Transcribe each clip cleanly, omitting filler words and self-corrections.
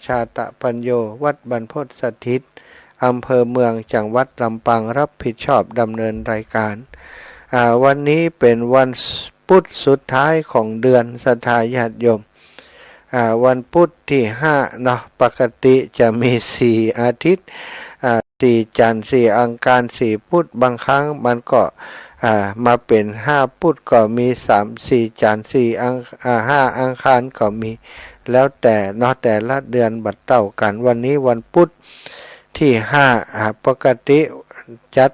ชาตะปัญโยวัดบรรพตสถิตอำเภอเมืองจังหวัดลำปางรับผิดชอบดำเนินรายการวันนี้เป็นวันพุธสุดท้ายของเดือนศรัทธาญาติโยมวันพุธที่5เนาะปกติจะมี4อาทิตย์4จันทร์4อังคาร4พุธบางครั้งมันก็มาเป็น5พุธก็มี3-4จันทร์5อังคารก็มีแล้วแต่เนาะแต่ละเดือนบัดเต้ากันวันนี้วันพุธที่5ปกติจัด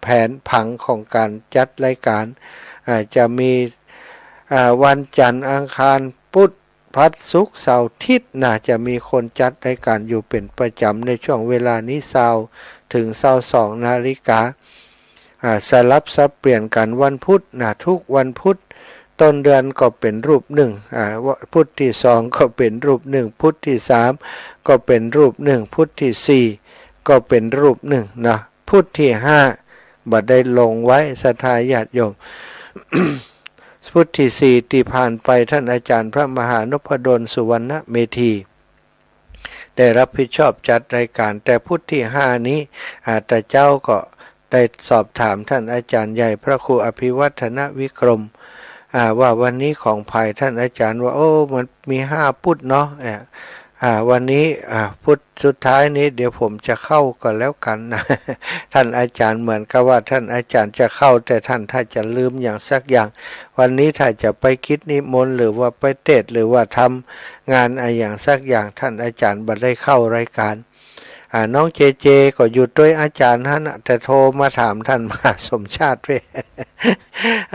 แผนผังของการจัดรายการจะมีวันจันทร์อังคารพุธพัดศุกร์เสาร์อาทิตย์น่าจะมีคนจัดรายการอยู่เป็นประจำในช่วงเวลานี้20 ถึง 22 นาฬิกาสลับสับเปลี่ยนกันวันพุธทุกวันพุธต้นเดือนก็เป็นรูปหนึ่งพุธที่2ก็เป็นรูปหนึ่งพุธที่3ก็เป็นรูปหนึ่งพุธที่4ก็เป็นรูปหนึ่งนะพุธที่5บัดได้ลงไว้ศรัทธาญาติโยม พุธที่4ที่ผ่านไปท่านอาจารย์พระมหานพดลสุวรรณเมธีได้รับผิดชอบจัดรายการแต่พุธที่5นี้แต่เจ้าก็ได้สอบถามท่านอาจารย์ใหญ่พระครูอภิวัฒนวิกรมว่าวันนี้ของภัยท่านอาจารย์ว่ามันมี5พุธเนาะวันนี้พุธสุดท้ายนี้เดี๋ยวผมจะเข้าก็แล้วกันนะ ท่านอาจารย์เหมือนกับว่าท่านอาจารย์จะเข้าแต่ท่านถ้าจะลืมอย่างสักอย่างวันนี้ถ้าจะไปคิดนิมนต์หรือว่าไปเทศน์หรือว่าทำงานอย่างสักอย่างท่านอาจารย์บัดได้เข้ารายการน้องเจเจก็อยู่ด้วยอาจารย์ท่านแต่โทรมาถามท่านมาสมชาติไป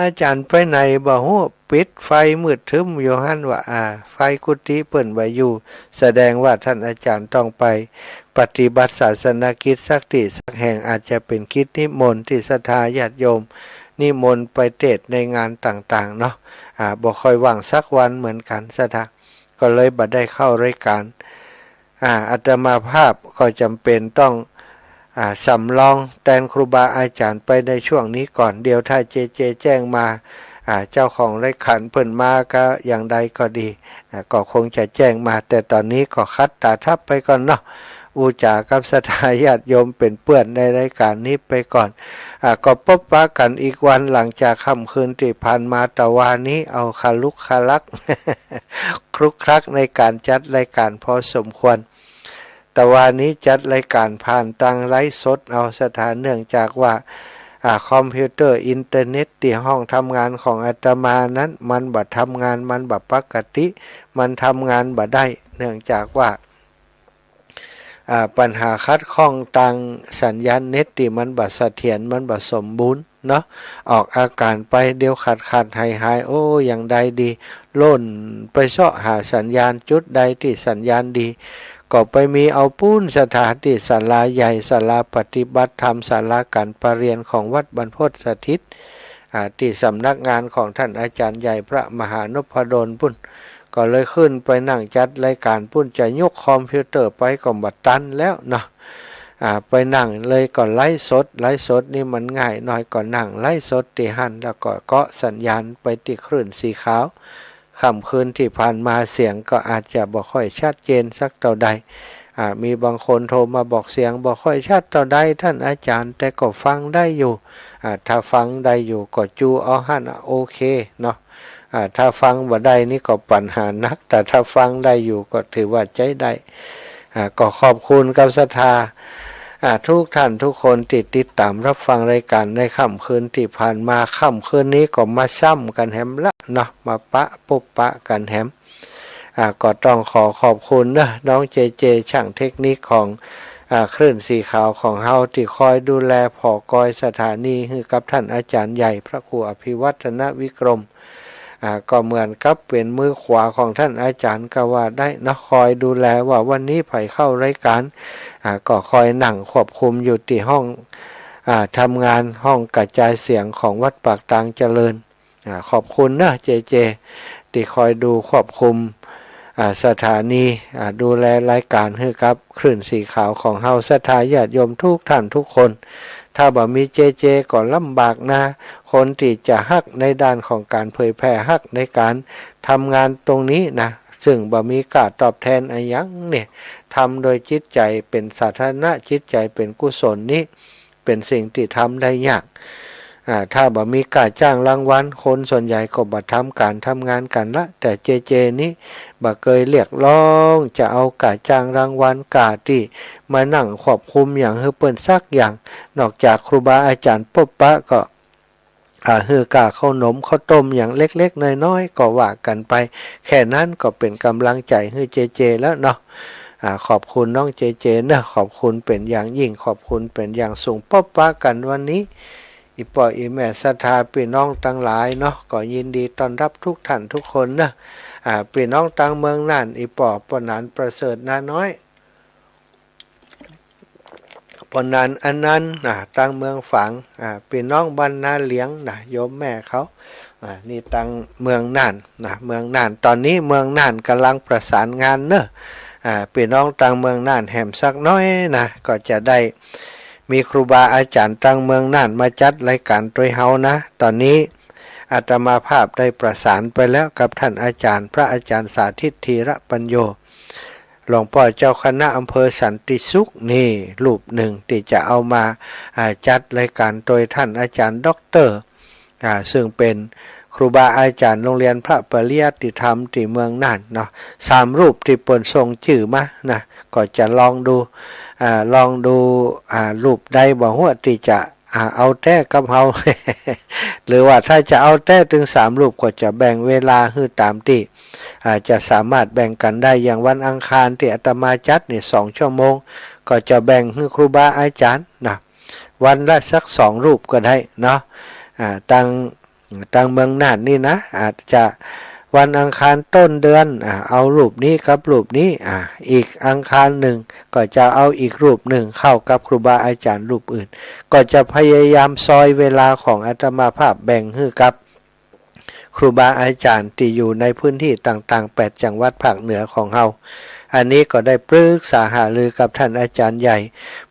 อาจารย์ไปไหนบ่ฮู้ปิดไฟมืดทึมอยู่หั่นว่าไฟกุฏิเปิ้นไว้อยู่แสดงว่าท่านอาจารย์ต้องไปปฏิบัติศาสนกิจสักที่สักแห่งอาจจะเป็นกิจนิมนต์ที่ศรัทธาญาติโยมนิมนต์ไปเทศน์ในงานต่างๆเนาะบ่ค่อยว่างสักวันเหมือนกันศรัทธาก็เลยบ่ได้เข้ารายการอาตมาภาพก็จำเป็นต้องสำรองแทนครูบาอาจารย์ไปในช่วงนี้ก่อนเดี๋ยวถ้าเจเจแจ้งมาเจ้าของรายการเพิ่นมาก็อย่างใดก็ดีก็คงจะแจ้งมาแต่ตอนนี้ก็คัดตาทับไปก่อนเนาะอุจากับศรัทธาญาติโยมเป็นเปื้อนในรายการนี้ไปก่อนก็พบปะกันอีกวันหลังจากค่ำคืนที่ผ่านมาตะวันนี้เอาคาลุกคาลัก ครุกครักในการจัดรายการพอสมควรแต่วันนี้จัดรายการผ่านทางไลฟ์สดเอาสถานเนื่องจากว่าคอมพิวเตอร์อินเทอร์เน็ตที่ห้องทำงานของอาตมานั้นมันบ่ทำงานมันบ่ปกติมันทำงานบ่ได้เนื่องจากว่าปัญหาคัดข้องทางสัญญาณเน็ตที่มันบ่เสถียรมันบ่สมบูรณ์เนาะออกอาการไปเดี๋ยวขาดหายอย่างใดดีล่นไปเสาะหาสัญญาณจุดใดที่สัญญาณดีก็ไปมีเอาปูนสถานที่ศาลาใหญ่ศาลาปฏิบัติธรรมศาลาการประเรียนของวัดบรรพตสถิตที่สำนักงานของท่านอาจารย์ใหญ่พระมหานพดลปุ้นก็เลยขึ้นไปนั่งจัดรายการปุ้นจะยกคอมพิวเตอร์ไปก็บัดตันแล้วเนาะไปนั่งเลยก็ไลฟ์สดนี่มันง่ายหน่อยก็นั่งไลฟ์สดที่หันแล้วก็เกาะสัญญาณไปที่คลื่นสีขาวค่ำคืนที่ผ่านมาเสียงก็อาจจะบ่ค่อยชัดเจนสักเท่าใดมีบางคนโทรมาบอกเสียงบ่ค่อยชัดเท่าใดท่านอาจารย์แต่ก็ฟังได้อยู่ถ้าฟังได้อยู่ก็จูเอาหั่นโอเคเนาะถ้าฟังบ่ได้นี่ก็ปัญหานักแต่ถ้าฟังได้อยู่ก็ถือว่าใจได้ก็ขอบคุณกับศรัทธาทุกท่านทุกคนติดตามรับฟังรายการในค่ำคืนที่ผ่านมาค่ำคืนนี้ก็มาซ้ำกันแฮมละเนาะมาปุ๊บปะกันแฮมก็ต้องขอบคุณนะน้องเจเจช่างเทคนิคของคลื่นสีขาวของเฮาที่คอยดูแลผอกอยสถานีให้กับท่านอาจารย์ใหญ่พระครูอภิวัฒนวิกรมก็เหมือนกับเป็นมือขวาของท่านอาจารย์ก็ว่าได้นะคอยดูแลว่าวันนี้ไผเข้ารายการก็คอยนั่งควบคุมอยู่ที่ห้องทำงานห้องกระจายเสียงของวัดปากตางเจริญขอบคุณนะเจเจที่คอยดูควบคุมสถานีดูแลรายการให้กับคลื่นสีขาวของเฮาศรัทธาญาติโยมทุกท่านทุกคนถ้าบ่มีเจเจก็ลำบากนะคนที่จะฮักในด้านของการเผยแพร่ฮักในการทำงานตรงนี้นะ ซึ่งบ่มีค่าตอบแทนอะไรยังเนี่ยทำโดยจิตใจเป็นสาธารณะจิตใจเป็นกุศลนี้เป็นสิ่งที่ทำได้ยากถ้าบ่มีการจ้างรางวัลคนส่วนใหญ่ก็บ่ทำการทำงานกันละแต่เจนี้บ่เคยเรียกร้องจะเอาการจ้างรางวัลกาที่มานั่งควบคุมอย่างให้เปิ้นสักอย่างนอกจากครูบาอาจารย์ปบปะก็ฮือกาข้าวนมข้าวต้มอย่างเล็กๆน้อยๆก็ว่ากันไปแค่นั้นก็เป็นกำลังใจให้เจแล้วเนาะขอบคุณน้องเจนะขอบคุณเป็นอย่างยิ่งขอบคุณเป็นอย่างสูงปบปะกันวันนี้อีปออีแม่ศรัทธาพี่น้องทั้งหลายเนาะก็ยินดีต้อนรับทุกท่านทุกคนนะพี่น้องต่างเมืองน่านอีปอปนานประเสริฐนาน้อยปนานอันนั้นต่างเมืองฝางพี่น้องบ้านนาเลี้ยงโยมแม่เขานี่ต่างเมืองน่านเมืองน่านตอนนี้เมืองน่านกำลังประสานงานเนอะพี่น้องต่างเมืองน่านแหมสักน้อยก็จะได้มีครูบาอาจารย์ต่างเมืองน่านมาจัดรายการโดยเฮานะตอนนี้อาตมาภาพได้ประสานไปแล้วกับท่านอาจารย์พระอาจารย์สาธิตธีระปัญโยหลวงพ่อเจ้าคณะอำเภอสันติสุขนี่รูปหนึ่งที่จะเอามาจัดรายการโดยท่านอาจารย์ด็อกเตอร์ซึ่งเป็นครูบาอาจารย์โรงเรียนพระปริยัติธรรมที่เมืองน่านเนาะ3 รูปที่เปิ่นส่งชื่อมานะก็จะลองดูรูปใดบ่ฮู้ที่จะเอาแต่กับเฮา หรือว่าถ้าจะเอาแต่ถึง3 รูปก็จะแบ่งเวลาให้ตามที่จะสามารถแบ่งกันได้อย่างวันอังคารที่อาตมาจัดนี่2 ชั่วโมงก็จะแบ่งให้ครูบาอาจารย์นะวันละสัก2 รูปก็ได้เนาะตั้งเมืองน่านนี่นะอาจจะวันอังคารต้นเดือนเอารูปนี้กับรูปนี้อีกอังคารหนึ่งก็จะเอาอีกรูปหนึ่งเข้ากับครูบาอาจารย์รูปอื่นก็จะพยายามซอยเวลาของอาตมาภาพแบ่งให้กับครูบาอาจารย์ที่อยู่ในพื้นที่ต่างๆ8 จังหวัดภาคเหนือของเฮาอันนี้ก็ได้ปรึกษาหารือกับท่านอาจารย์ใหญ่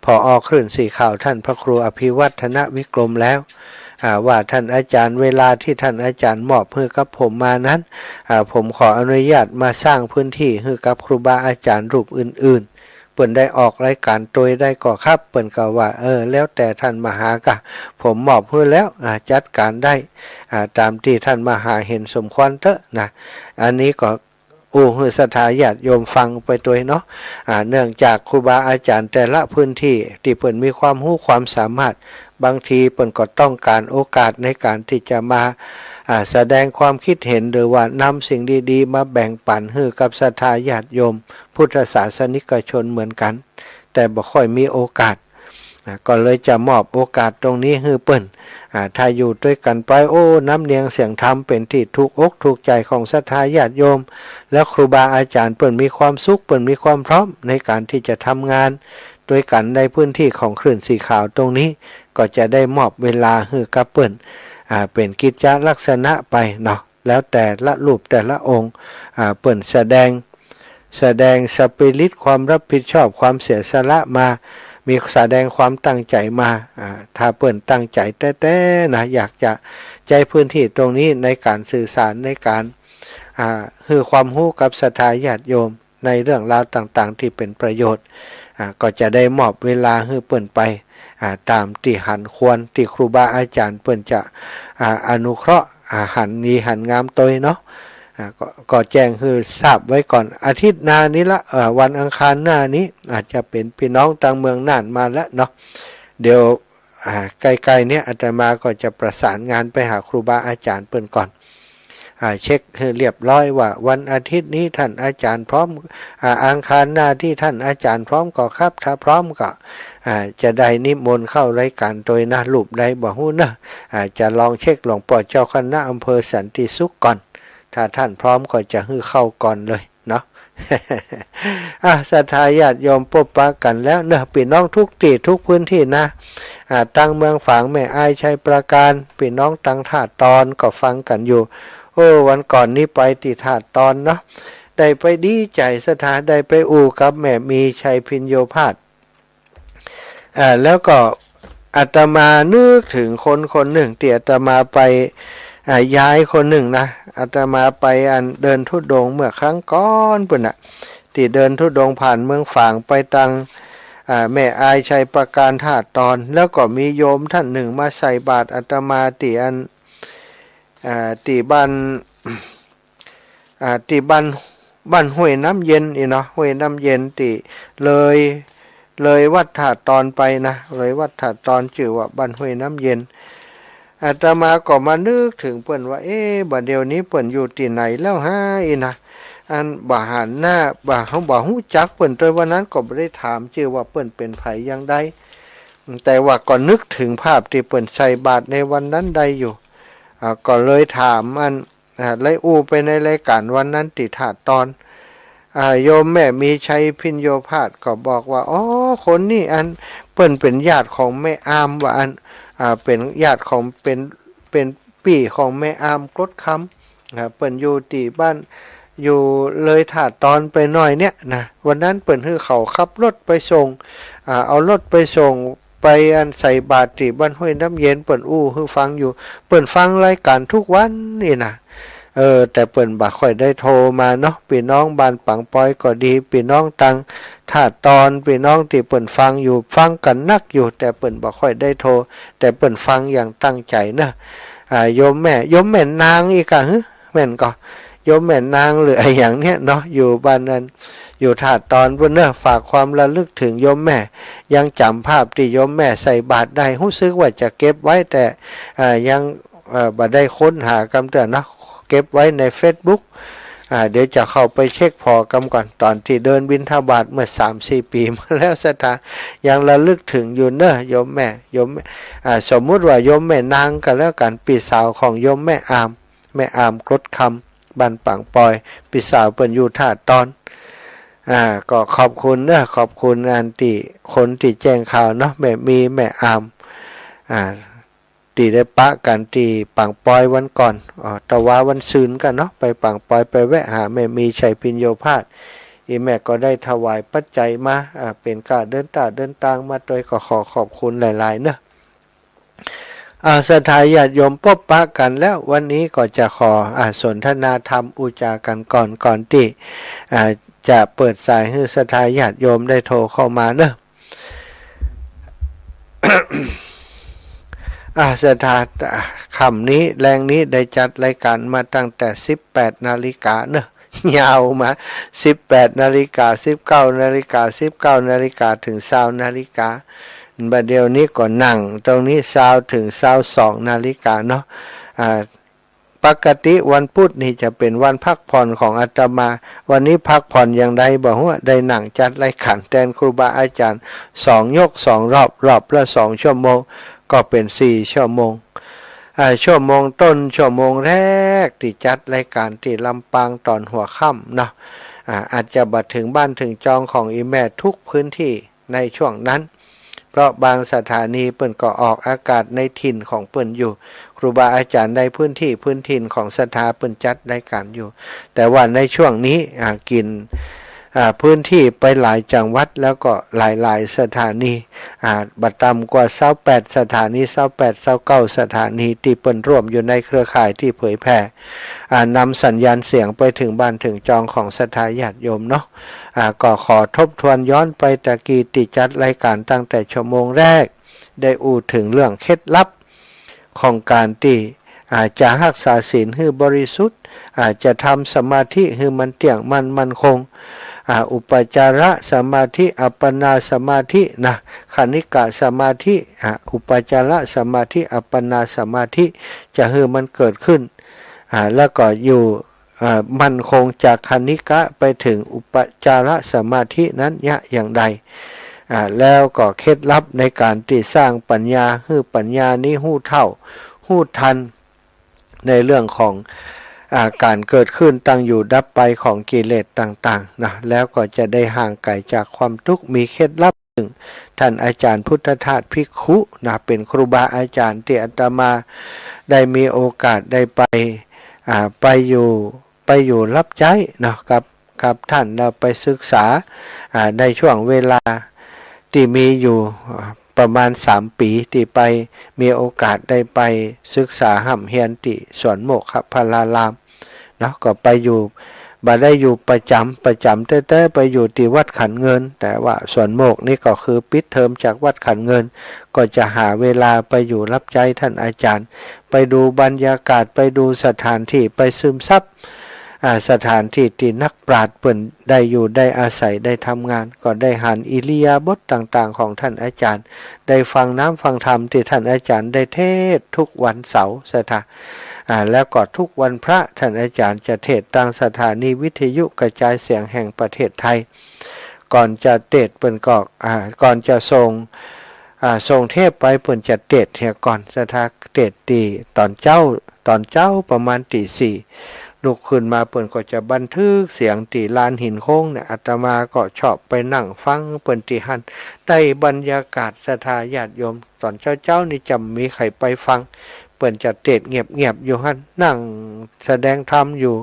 ผอ.คลื่นสีข่าวท่านพระครูอภิวัฒนวิกรมแล้วว่าท่านอาจารย์เวลาที่ท่านอาจารย์มอบให้กับผมมานั้นผมขออนุญาตมาสร้างพื้นที่ให้กับครูบาอาจารย์รูปอื่นๆเปิ่นได้ออกรายการโดยได้ก็ครับเปิ่นก็ว่าแล้วแต่ท่านมหากะผมมอบให้แล้วจัดการได้ตามที่ท่านมหาเห็นสมควรเถอะนะอันนี้ก็ให้ศรัทธาญาติโยมฟังไปตัวเนาะเนื่องจากครูบาอาจารย์แต่ละพื้นที่ที่เปิ่นมีความรู้ความสามารถบางทีเปิ่นก็ต้องการโอกาสในการที่จะมาแสดงความคิดเห็นหรือว่านำสิ่งดีๆมาแบ่งปันให้กับศรัทธาญาติโยมพุทธศาสนิกชนเหมือนกันแต่บ่ค่อยมีโอกาสก็เลยจะมอบโอกาสตรงนี้ให้เปิ้นถ้าอยู่ด้วยกันไปน้ำเนียงเสียงธรรมเป็นที่ถูกอกถูกใจของศรัทธาญาติโยมแล้วครูบาอาจารย์เปิ้นมีความสุขเปิ้นมีความพร้อมในการที่จะทำงานด้วยกันในพื้นที่ของคลื่นสีขาวตรงนี้ก็จะได้มอบเวลาให้กับเปิ้นเป็นกิจลักษณะไปเนาะแล้วแต่ละรูปแต่ละองค์เปิ้นแสดงสปิริตความรับผิดชอบความเสียสละมามีแสดงความตั้งใจมาถ้าเปิ้นตั้งใจแต่นะอยากจะใจพื้นที่ตรงนี้ในการสื่อสารในการให้ความรู้กับศรัทธาญาติโยมในเรื่องราวต่างๆที่เป็นประโยชน์ก็จะได้มอบเวลาให้เปิ้นไปตามที่หันควรที่ครูบาอาจารย์เปิ้นจะอนุเคราะห์หันดีหันงามตัวเนาะก็แจ้งคือทราบไว้ก่อนอาทิตย์หน้านี้ละวันอังคารหน้านี้อาจจะเป็นพี่น้องต่างเมืองน่านมาแล้วเนาะเดี๋ยวใกล้ๆเนี้ยอาตมาก็จะประสานงานไปหาครูบาอาจารย์เปิ้นก่อนเช็คให้เรียบร้อยว่าวันอาทิตย์นี้ท่านอาจารย์พร้อมอังคารหน้าที่ท่านอาจารย์พร้อมก็ครับถ้าพร้อมก็จะได้นิมนต์เข้ารายการโดยนะรูปใดบ่ฮู้นะจะลองเช็คหลวงพ่อเจ้าคณะอำเภอสันติสุขก่อนถ้าท่านพร้อมก็จะให้เข้าก่อนเลยเนาะ ศรัทธาญาติโยมพบปะกันแล้วเนอะพี่น้องทุกที่ทุกพื้นที่นะตั้งเมืองฝางแม่อายชัยประการพี่น้องตั้งท่าตอนก็ฟังกันอยู่วันก่อนนี้ไปติท่าตอนเนาะได้ไปดีใจศรัทธาได้ไปกับแม่มีชัยพิญโยภาสแล้วก็อาตมานึกถึงคนหนึ่งที่อาตมาไป ยายคนหนึ่งนะอาตมาไปเดินธุดงค์เมื่อครั้งก่อนปุ่นน่ะที่เดินธุดงค์ผ่านเมืองฝางไปตังแม่อายชัยประการธาตุตอนแล้วก็มีโยมท่านหนึ่งมาใส่บาตรอาตมาตีบ้านบ้านห้วยน้ำเย็นเนาะห้วยน้ำเย็นตีเลยวัดธาตุตอนไปนะเลยวัดธาตุตอนชื่อว่าบ้านห้วยน้ำเย็นอาตมาก็มานึกถึงเปิ้นว่าบัดเดี๋ยวนี้เปิ้นอยู่ที่ไหนแล้วฮะนะบ่หันหน้าเขาบ่ฮู้จักเปิ้นโดยวันนั้นก็บ่ได้ถามชื่อว่าเปิ้นเป็นไผอย่างใดแต่ว่าก็นึกถึงภาพที่เปิ้นใส่บาตรในวันนั้นใดอยู่ก็เลยถามเลยอู้ไปในรายการวันนั้นติธาตุตอนโยมแม่มีชัยพิญโยภาสก็บอกว่าอ๋อคนนี้เปิ้นเป็นญาติของแม่อามว่าเป็นญาติของเป็นปี่ของแม่อามกรดคำเปิ้นอยู่ที่บ้านอยู่เลยถาดตอนไปหน่อยเนี่ยนะวันนั้นเปิ้นคือเขาขับรถไปส่งเอารถไปส่งไปใส่บาตรที่บ้านห้วยน้ำเย็นเปิ้นอู้คือฟังอยู่เปิ้นฟังรายการทุกวันนี่นะแต่เปิ้นบ่ค่อยได้โทรมาเนาะพี่น้องบ้านปังปอยก็ดีพี่น้องตังถาดตอนพี่น้องที่เปิ้นฟังอยู่ฟังกันนักอยู่แต่เปิ้นบ่ค่อยได้โทรแต่เปิ้นฟังอย่างตั้งใจนะโยมแม่นางอีกฮึแม่นก็โยมแม่นางหรือไอ้อย่างเนี้ยเนาะอยู่บ้านนั้นอยู่ถาดตอนเพิ่นเนอะฝากความระลึกถึงโยมแม่ยังจำภาพที่โยมแม่ใส่บาตรได้รู้สึกว่าจะเก็บไว้แต่ยังบ่ได้ค้นหากำเตือนเนาะเก็บไว้ใน Facebook เดี๋ยวจะเข้าไปเช็คพอกำก่อนตอนที่เดินบิณฑบาตเมื่อ 3-4 ปีมาแล้วสถายังระลึกถึงอยู่เนอะโยมแม่สมมุติว่าโยมแม่นางกันแล้วกันพี่สาวของโยมแม่อามกรดคำบ้านปังปอยพี่สาวเปิ้นอยู่ถาดตอนก็ขอบคุณเนอะขอบคุณที่คนที่แจ้งข่าวเนาะแม่อามตีได้ปะกันตีปังปอยวันก่อนตะวาวันซืนกันเนาะไปปังปอยไปแวะหาแม่มีชัยพิญโยภาสแม่ก็ได้ถวายปัจจัยมาเป็นการเดินทางมาโดยก็ขอบคุณหลายๆเนอะศรัทธาญาติโยมพบปะกันแล้ววันนี้ก็จะขอสนทนาธรรมอุจากันก่อนที่จะเปิดสายให้ศรัทธาญาติโยมได้โทรเข้ามาเนอะ ศรัทธาคำนี้แรงนี้ได้จัดรายการมาตั้งแต่ 18 นาฬิกาเนอะยาวมา 18 นาฬิกา 19 นาฬิกา 19 นาฬิกาถึง 20 นาฬิกาบัดเดี๋ยวนี้ก็นั่งตรงนี้20ถึง22 นาฬิกาเนาะปกติวันพุธนี่จะเป็นวันพักผ่อนของอาตมาวันนี้พักผ่อนอย่างใดบอกว่าได้นั่งจัดรายการแทนครูบาอาจารย์2 ยก 2 รอบละ2 ชั่วโมงก็เป็น4 ชั่วโมงชั่วโมงต้นชั่วโมงแรกที่จัดรายการที่ลำปางตอนหัวค่ำเนาะอาจจะบัดถึงบ้านถึงจองของอีแม่ทุกพื้นที่ในช่วงนั้นเพราะบางสถานีเปิ้นก็ออกอากาศในถิ่นของเปิ้นอยู่ครูบาอาจารย์ในพื้นถิ่นของสถาเปิ้นจัดรายการอยู่แต่ว่าในช่วงนี้กินพื้นที่ไปหลายจังหวัดแล้วก็หลายสถานีบัดต่ำกว่า28สถานี29สถานีที่เปิ้นร่วมอยู่ในเครือข่ายที่เผยแพร่นำสัญญาณเสียงไปถึงบ้านถึงจองของศรัทธาญาติโยมเนาะก็ขอทบทวนย้อนไปตะกี้ที่จัดรายการตั้งแต่ชั่วโมงแรกได้อู่ถึงเรื่องเคล็ดลับของการที่จะรักษาศีลให้บริสุทธิ์จะทำสมาธิให้มันเตี่ยงมันคงอุปจาระสมาธิอัปปนาสมาธินะคณิกะสมาธิอุปจาระสมาธิอัปปนาสมาธิจะให้มันเกิดขึ้นแล้วก็อยู่มั่นคงจากคณิกะไปถึงอุปจาระสมาธินั้นอย่างใดแล้วก็เคล็ดลับในการที่สร้างปัญญาให้ปัญญานี้หู้เท่าหู้ทันในเรื่องของการเกิดขึ้นตั้งอยู่ดับไปของกิเลสต่างๆนะแล้วก็จะได้ห่างไกลจากความทุกข์มีเคล็ดลับหนึ่งท่านอาจารย์พุทธทาสภิกขุนะเป็นครูบาอาจารย์ที่อาตมาได้มีโอกาสได้ไปอยู่รับใช้นะกับท่านเราไปศึกษาในช่วงเวลาที่มีอยู่ ประมาณ3 ปีที่ไปมีโอกาสได้ไปศึกษาห่ำเฮียนติสวนโมกขพลารามเนาะก็ไปอยู่บ่ได้อยู่ประจำแต่ไปอยู่ที่วัดขันเงินแต่ว่าสวนโมกนี่ก็คือปิดเทอมจากวัดขันเงินก็จะหาเวลาไปอยู่รับใช้ท่านอาจารย์ไปดูบรรยากาศไปดูสถานที่ไปซึมซับสถานที่ที่นักปราชญ์เปิ่นได้อยู่ได้อาศัยได้ทำงานก็ได้หันอิริยาบถต่างๆของท่านอาจารย์ได้ฟังน้ำฟังธรรมที่ท่านอาจารย์ได้เทศทุกวันเสาร์แล้วก็ทุกวันพระท่านอาจารย์จะเทศน์ทางสถานีวิทยุกระจายเสียงแห่งประเทศไทยก่อนจะเทศน์เปิ่นก็ก่อนจะส่งเทพไปเปิ่นจะเทศน์เฮียก่อนสถาเทศน์ตีตอนเจ้าประมาณตี 4ลุกขึ้นมาเปิ่นก็จะบันทึกเสียงตีลานหินโค้งเนี่ยอาตมาก็ชอบไปนั่งฟังเปิ่นตีหันได้บรรยากาศศรัทธาญาติโยมตอนเจ้านี่จะมีใครไปฟังเปิ่นจะเทศน์เงียบอยู่หันนั่งแสดงธรรมอยู่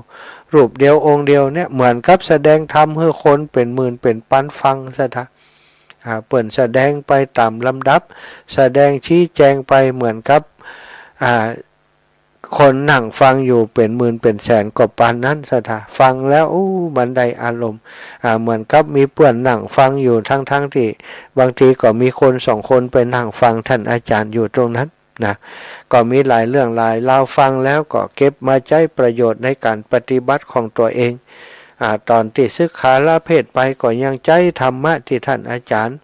รูปเดียวองค์เดียวเนี่ยเหมือนกับแสดงธรรมให้คนเป็นหมื่นเป็นพันฟังศรัทธาเปิ่นแสดงไปตามลำดับแสดงชี้แจงไปเหมือนกับคนนั่งฟังอยู่เป็นหมื่นเป็นแสนกว่าปานนั้นศรัทธาฟังแล้วมันได้อารมณ์เหมือนกับมีเพื่อนนั่งฟังอยู่ทั้งที่บางทีก็มีคน2 คนไปนั่งฟังท่านอาจารย์อยู่ตรงนั้นนะก็มีหลายเรื่องหลายเล่าฟังแล้วก็เก็บมาใช้ประโยชน์ในการปฏิบัติของตัวเองตอนที่ศึกษาละเพศไปก็ยังใจธรรมะที่ท่านอาจารย์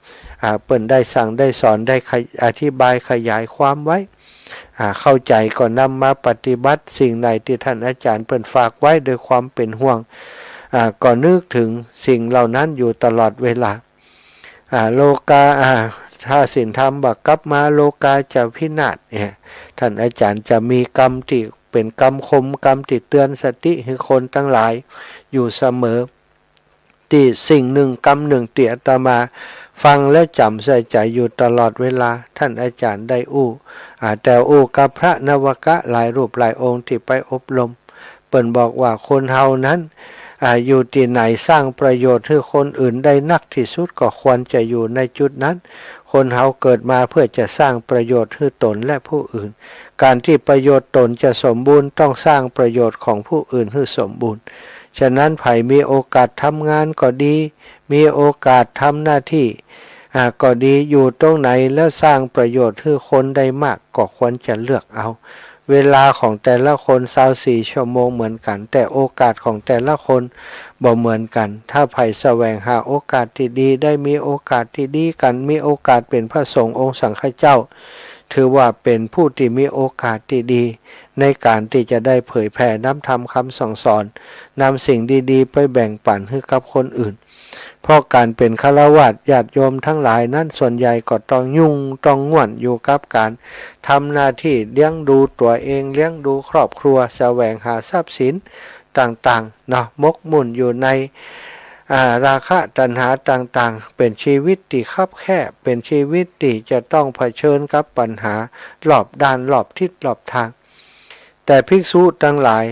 เปิ่นได้สั่งได้สอนได้อธิบายขยายความไว้เข้าใจก็นำมาปฏิบัติสิ่งใดที่ท่านอาจารย์เปิ่นฝากไว้โดยความเป็นห่วงก็นึกถึงสิ่งเหล่านั้นอยู่ตลอดเวลาโลกาถ้าศีลธรรมบักกลับมาโลกาจะพินาศท่านอาจารย์จะมีกรรมที่เป็นกรรมคมกรรมที่เตือนสติให้คนทั้งหลายอยู่เสมอที่สิ่งหนึ่งกรรมหนึ่งที่อาตมาฟังแล้วจำใส่ใจอยู่ตลอดเวลาท่านอาจารย์ได้แต่กับพระนวกะหลายรูปหลายองค์ที่ไปอบรมเปิ่นบอกว่าคนเฮานั้นอยู่ที่ไหนสร้างประโยชน์ให้คนอื่นได้นักที่สุดก็ควรจะอยู่ในจุดนั้นคนเฮาเกิดมาเพื่อจะสร้างประโยชน์ให้ตนและผู้อื่นการที่ประโยชน์ตนจะสมบูรณ์ต้องสร้างประโยชน์ของผู้อื่นให้สมบูรณ์ฉะนั้นไผมีโอกาสทำงานก็ดีมีโอกาสทำหน้าที่ก็ดีอยู่ตรงไหนแล้วสร้างประโยชน์ให้คนได้มากก็ควรจะเลือกเอาเวลาของแต่ละคน24 ชั่วโมงเหมือนกันแต่โอกาสของแต่ละคนบ่เหมือนกันถ้าไผแสวงหาโอกาสที่ดีได้มีโอกาสที่ดีกันมีโอกาสเป็นพระสงฆ์องค์สังฆเจ้าถือว่าเป็นผู้ที่มีโอกาสที่ดีในการที่จะได้เผยแผ่น้ำธรรมคำสั่งสอนนำสิ่งดีๆไปแบ่งปันให้กับคนอื่นเพราะการเป็นฆราวาสญาติโยมทั้งหลายนั้นส่วนใหญ่ก็ต้องยุ่งต้องง่วนอยู่กับการทำหน้าที่เลี้ยงดูตัวเองเลี้ยงดูครอบครัวแสวงหาทรัพย์สินต่างๆเนาะมกมุ่นอยู่ในราคะตัณหาต่างๆเป็นชีวิตที่คับแคบเป็นชีวิตที่จะต้องเผชิญกับปัญหารอบด้านรอบทิศรอบทางแต่ภิกษุทั้งหลาย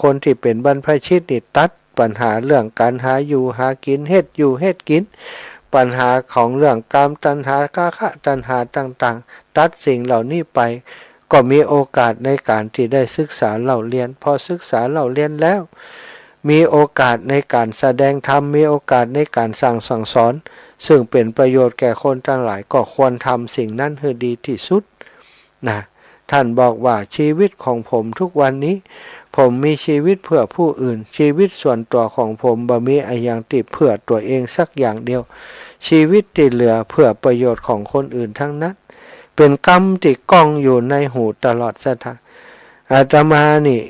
คนที่เป็นบรรพชิตนี่ตัดปัญหาเรื่องการหาอยู่หากินเฮ็ดอยู่เฮ็ดกินปัญหาของเรื่องกามตัณหาราคะตัณหาต่างๆตัดสิ่งเหล่านี้ไปก็มีโอกาสในการที่ได้ศึกษาเล่าเรียนพอศึกษาเล่าเรียนแล้วมีโอกาสในการแสดงธรรมมีโอกาสในการสั่งสอนซึ่งเป็นประโยชน์แก่คนทั้งหลายก็ควรทำสิ่งนั้นให้ดีที่สุดนะท่านบอกว่าชีวิตของผมทุกวันนี้ผมมีชีวิตเพื่อผู้อื่นชีวิตส่วนตัวของผมบ่มีอะไรอย่างติดเพื่อตัวเองสักอย่างเดียวชีวิตที่เหลือเพื่อประโยชน์ของคนอื่นทั้งนั้นเป็นกรรมที่ก้องอยู่ในหูตลอดสถานอาตมานี่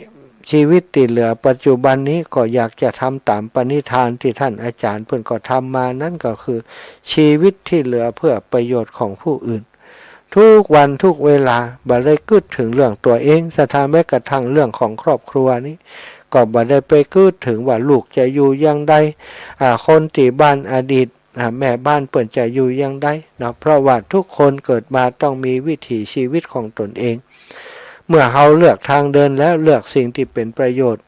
ชีวิตที่เหลือปัจจุบันนี้ก็อยากจะทำตามปณิธานที่ท่านอาจารย์เพิ่นก็ทำมานั่นก็คือชีวิตที่เหลือเพื่อประโยชน์ของผู้อื่นทุกวันทุกเวลาบ่ได้กึดถึงเรื่องตัวเองสถานแม้กระทั่งเรื่องของครอบครัวนี้ก็บ่ได้ไปกึดถึงว่าลูกจะอยู่อย่างใดคนที่บ้านอดีตแม่บ้านเปิ่นจะอยู่อย่างใดเนาะเพราะว่าทุกคนเกิดมาต้องมีวิถีชีวิตของตนเองเมื่อเฮาเลือกทางเดินแล้วเลือกสิ่งที่เป็นประโยชน์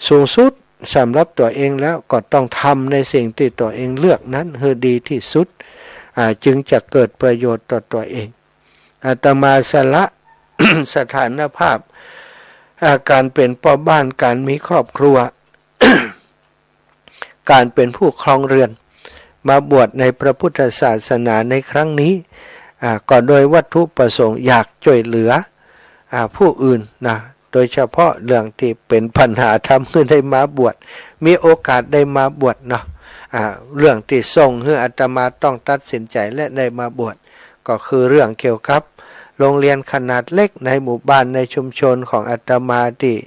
สูงสุดสำหรับตัวเองแล้วก็ต้องทำในสิ่งที่ตัวเองเลือกนั้นให้ดีที่สุด จึงจะเกิดประโยชน์ต่อตัวเองอาตมาสละ สถานภาพการเป็นพ่อบ้านการมีครอบครัว การเป็นผู้ครองเรือนมาบวชในพระพุทธศาสนาในครั้งนี้ก็โดยวัตถุประสงค์อยากช่วยเหลือผู้อื่นนะโดยเฉพาะเรื่องที่เป็นปัญหาทำให้ได้มาบวชมีโอกาสได้มาบวชเนาะเรื่องที่ส่งให้อาตมาต้องตัดสินใจและได้มาบวชก็คือเรื่องเกี่ยวกับโรงเรียนขนาดเล็กในหมู่บ้านในชุมชนของอาตมาที่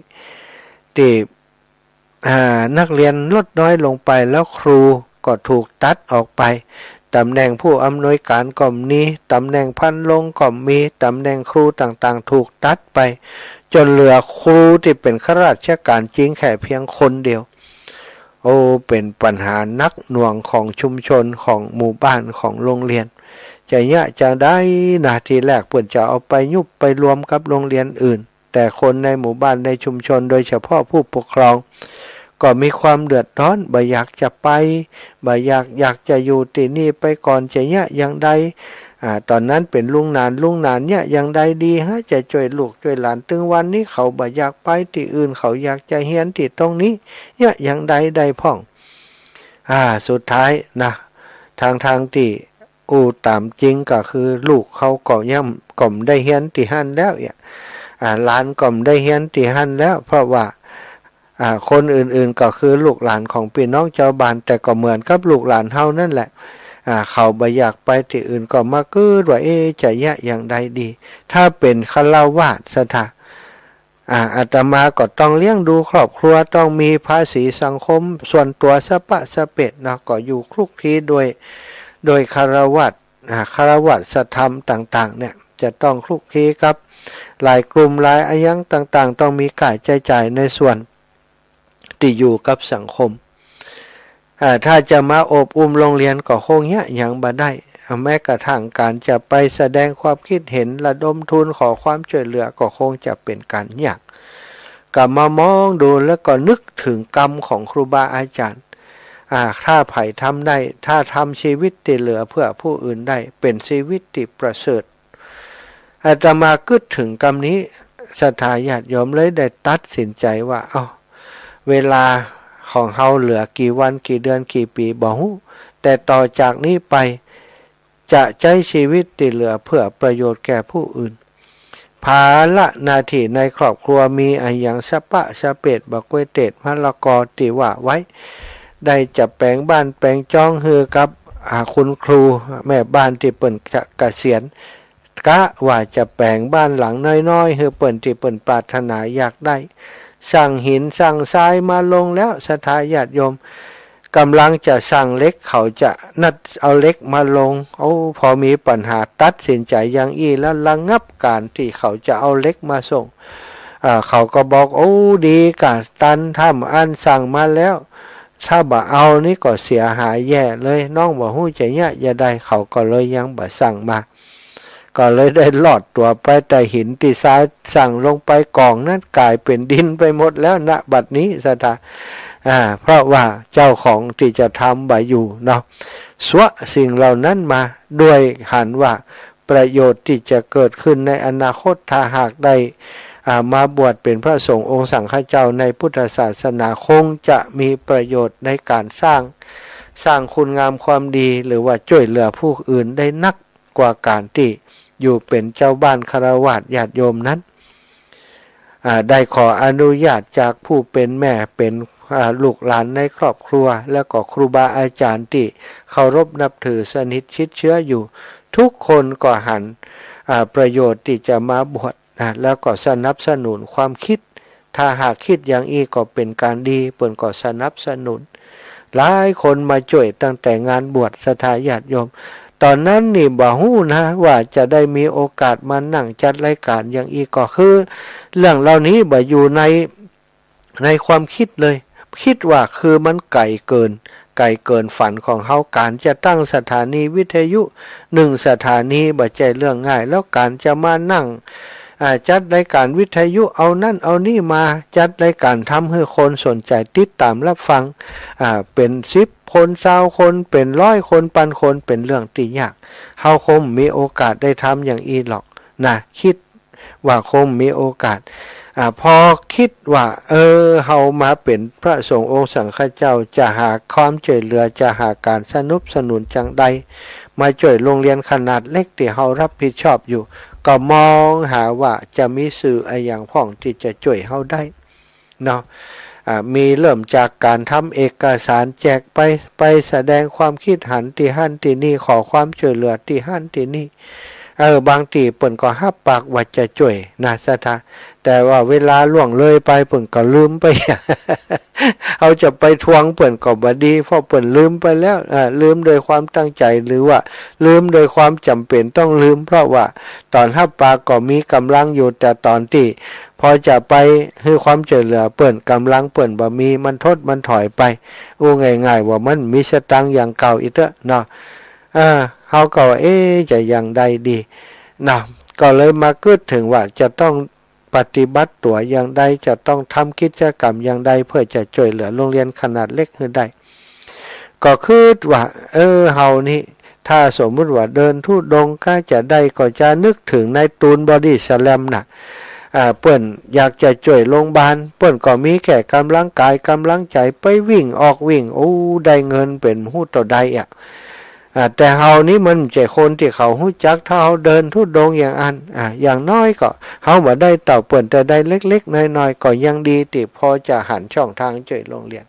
นักเรียนลดน้อยลงไปแล้วครูก็ถูกตัดออกไปตำแหน่งผู้อำนวยการก็มีตำแหน่งพันลงก็มีตำแหน่งครูต่างๆถูกตัดไปจนเหลือครูที่เป็นข้าราชการจริงแค่เพียงคนเดียวโอ้เป็นปัญหานักหน่วงของชุมชนของหมู่บ้านของโรงเรียนจะจะได้นาทีแรกเปิ่นจะเอาไปยุบไปรวมกับโรงเรียนอื่นแต่คนในหมู่บ้านในชุมชนโดยเฉพาะผู้ปกครองก็มีความเดือดร้อนบ่อยากจะไปบ่อยากจะอยู่ที่นี่ไปก่อนจะอย่างใดตอนนั้นเป็นลุงนานอย่างใดดีฮะจะช่วยลูกช่วยหลานถึงวันนี้เขาบ่อยากไปที่อื่นเขาอยากจะเฮียนที่ตรงนี้อย่างใดใดพ่องสุดท้ายนะทางที่ตามจริงก็คือลูกเขาก็ย่ำก่อมได้เฮียนที่หั่นแล้วหลานก่อมได้เฮียนที่หั่นแล้วเพราะว่าคนอื่นๆก็คือลูกหลานของพี่น้องชาวบ้านแต่ก็เหมือนกับลูกหลานเฮานั่นแหละเขาบ่อยากไปที่อื่นก็มากือว่าจะอย่างใดดีถ้าเป็นฆราวาสสถาอาตมาก็ต้องเลี้ยงดูครอบครัวต้องมีภาษีสังคมส่วนตัวสะปะสะเป็ดนะก็อยู่คลุกคลีโดยฆราวาสธรรมต่างๆเนี่ยจะต้องคลุกคลีกับหลายกลุ่มหลายอายังต่างๆต้องมีค่าใช้จ่ายในส่วนที่อยู่กับสังคมถ้าจะมาอบอุ้มโรงเรียนก็คงอย่างบ่ได้แม้กระทั่งการจะไปแสดงความคิดเห็นระดมทุนขอความช่วยเหลือก็คงจะเป็นการยากกลับมามองดูแล้วก็นึกถึงกรรมของครูบาอาจารย์ถ้าไผ่ทำได้ถ้าทำชีวิตที่เหลือเพื่อผู้อื่นได้เป็นชีวิตที่ประเสริฐอาตมาคิดถึงกรรมนี้ศรัทธาญาติโยมเลยได้ตัดสินใจว่าเวลาของเฮาเหลือกี่วันกี่เดือนกี่ปีบ่ฮู้แต่ต่อจากนี้ไปจะใช้ชีวิตที่เหลือเพื่อประโยชน์แก่ผู้อื่นภาระหน้าที่ในครอบครัวมีอย่างสะปะสะเป็ดบักกล้วยเตดมะละกอที่ว่าไว้ได้จะแปลงบ้านแปลงจ้องฮือกับคุณครูแม่บ้านที่เปิ่นจะเกษียณกะว่าจะแปลงบ้านหลังน้อยๆฮือเปิ่นที่เปิ่นปรารถนาอยากได้สั่งหินสั่งทรายมาลงแล้วศรัทธาญาติโยมกำลังจะสั่งเล็กเขาจะนัดเอาเล็กมาลงพอมีปัญหาตัดสินใจอย่างแล้วระงับการที่เขาจะเอาเล็กมาส่งเขาก็บอกดีกะตันทำอันสั่งมาแล้วถ้าบ่เอานี่ก็เสียหายแย่เลยน้องบ่ฮู้จะอย่าได้เขาก็เลยยังบ่สั่งมาก็เลยได้หลอดตัวไปแต่หินที่ซ้ายสั่งลงไปกองนั้นกลายเป็นดินไปหมดแล้วณบัดนี้ศรัทธาเพราะว่าเจ้าของที่จะทำบ่อยู่เนาะสวะสิ่งเหล่านั้นมาด้วยหันว่าประโยชน์ที่จะเกิดขึ้นในอนาคตถ้าหากได้มาบวชเป็นพระสงฆ์องค์สังฆเจ้าในพุทธศาสนาคงจะมีประโยชน์ในการสร้างคุณงามความดีหรือว่าช่วยเหลือผู้อื่นได้นักกว่าการที่อยู่เป็นเจ้าบ้านฆราวาสญาติโยมนั้นได้ขออนุญาตจากผู้เป็นแม่เป็นลูกหลานในครอบครัวแล้วก็ครูบาอาจารย์ที่เคารพนับถือสนิทชิดเชื้ออยู่ทุกคนก็หันประโยชน์ที่จะมาบวชแล้วก็สนับสนุนความคิดถ้าหากคิดอย่างอีกก็เป็นการดีเปิ่นก็สนับสนุนหลายคนมาช่วยตั้งแต่งานบวชศรัทธาญาติโยมตอนนั้นนี่บ่ฮู้นะว่าจะได้มีโอกาสมานั่งจัดรายการอย่างอีกก็คือเรื่องเหล่านี้บ่อยู่ในความคิดเลยคิดว่าคือมันไกลเกินฝันของเฮาการจะตั้งสถานีวิทยุ1สถานีบ่ใช่เรื่องง่ายแล้วการจะมานั่ง จัดรายการวิทยุเอานั่นเอานี่มาจัดรายการทำให้คนสนใจติดตามรับฟังเป็น10 คน20 คนเป็น100 คนพันคนเป็นเรื่องที่ยากเฮาคงมีโอกาสได้ทำอย่างอีหรอกนะคิดว่าคงมีโอกาสพอคิดว่าเฮามาเป็นพระสงฆ์องค์สังฆเจ้าจะหาความช่วยเหลือจะหาการสนับสนุนจังใดมาช่วยโรงเรียนขนาดเล็กที่เฮารับผิดชอบอยู่ก็มองหาว่าจะมีสื่ออย่างพ่องที่จะช่วยเฮาได้เนาะมีเริ่มจากการทำเอกสารแจกไปแสดงความคิดหันที่หั่นที่นี่ขอความช่วยเหลือที่หั่นที่นี่บางทีเปิ่นก็ฮับปากว่าจะช่วยนะสถาแต่ว่าเวลาล่วงเลยไปเปิ่นก็ลืมไป เอาจะไปทวงเปิ่นก็บ่ดีเพราะเปิ่นลืมไปแล้วลืมโดยความตั้งใจหรือว่าลืมโดยความจำเป็นต้องลืมเพราะว่าตอนฮับปากก็มีกำลังอยู่แต่ตอนที่พอจะไปให้ความช่วยเหลือเปิ่นกำลังเปิ่นบ่มีมันทดมันถอยไปง่ายๆว่ามันมีสตังค์อย่างเก่าอีกเถอะเนาะเฮาก็จะอย่างใดดีนะก็เลยมาคิดถึงว่าจะต้องปฏิบัติตัวอย่างใดจะต้องทำกิจกรรมอย่างใดเพื่อจะช่วยเหลือโรงเรียนขนาดเล็กให้ได้ก็คิดว่าเฮานี่ถ้าสมมุติว่าเดินธุดงค์ก็จะได้ก็จะนึกถึงในตูนบอดี้สแลมน่ะเปิ้นอยากจะช่วยโรงพยาบาลเปิ้นก็มีแค่กำลังกายกำลังใจไปวิ่งออกวิ่งได้เงินเป็นหู้ต่อใดแต่เฮานี่มันใจคนที่เขาฮู้จักถ้าเฮาเดินทุดงอย่างอย่างน้อยก็เฮาบ่ได้เต่าเปิ้นแต่ได้เล็กๆน้อยๆก็ยังดีที่พอจะหันช่องทางช่วยโรงเรียน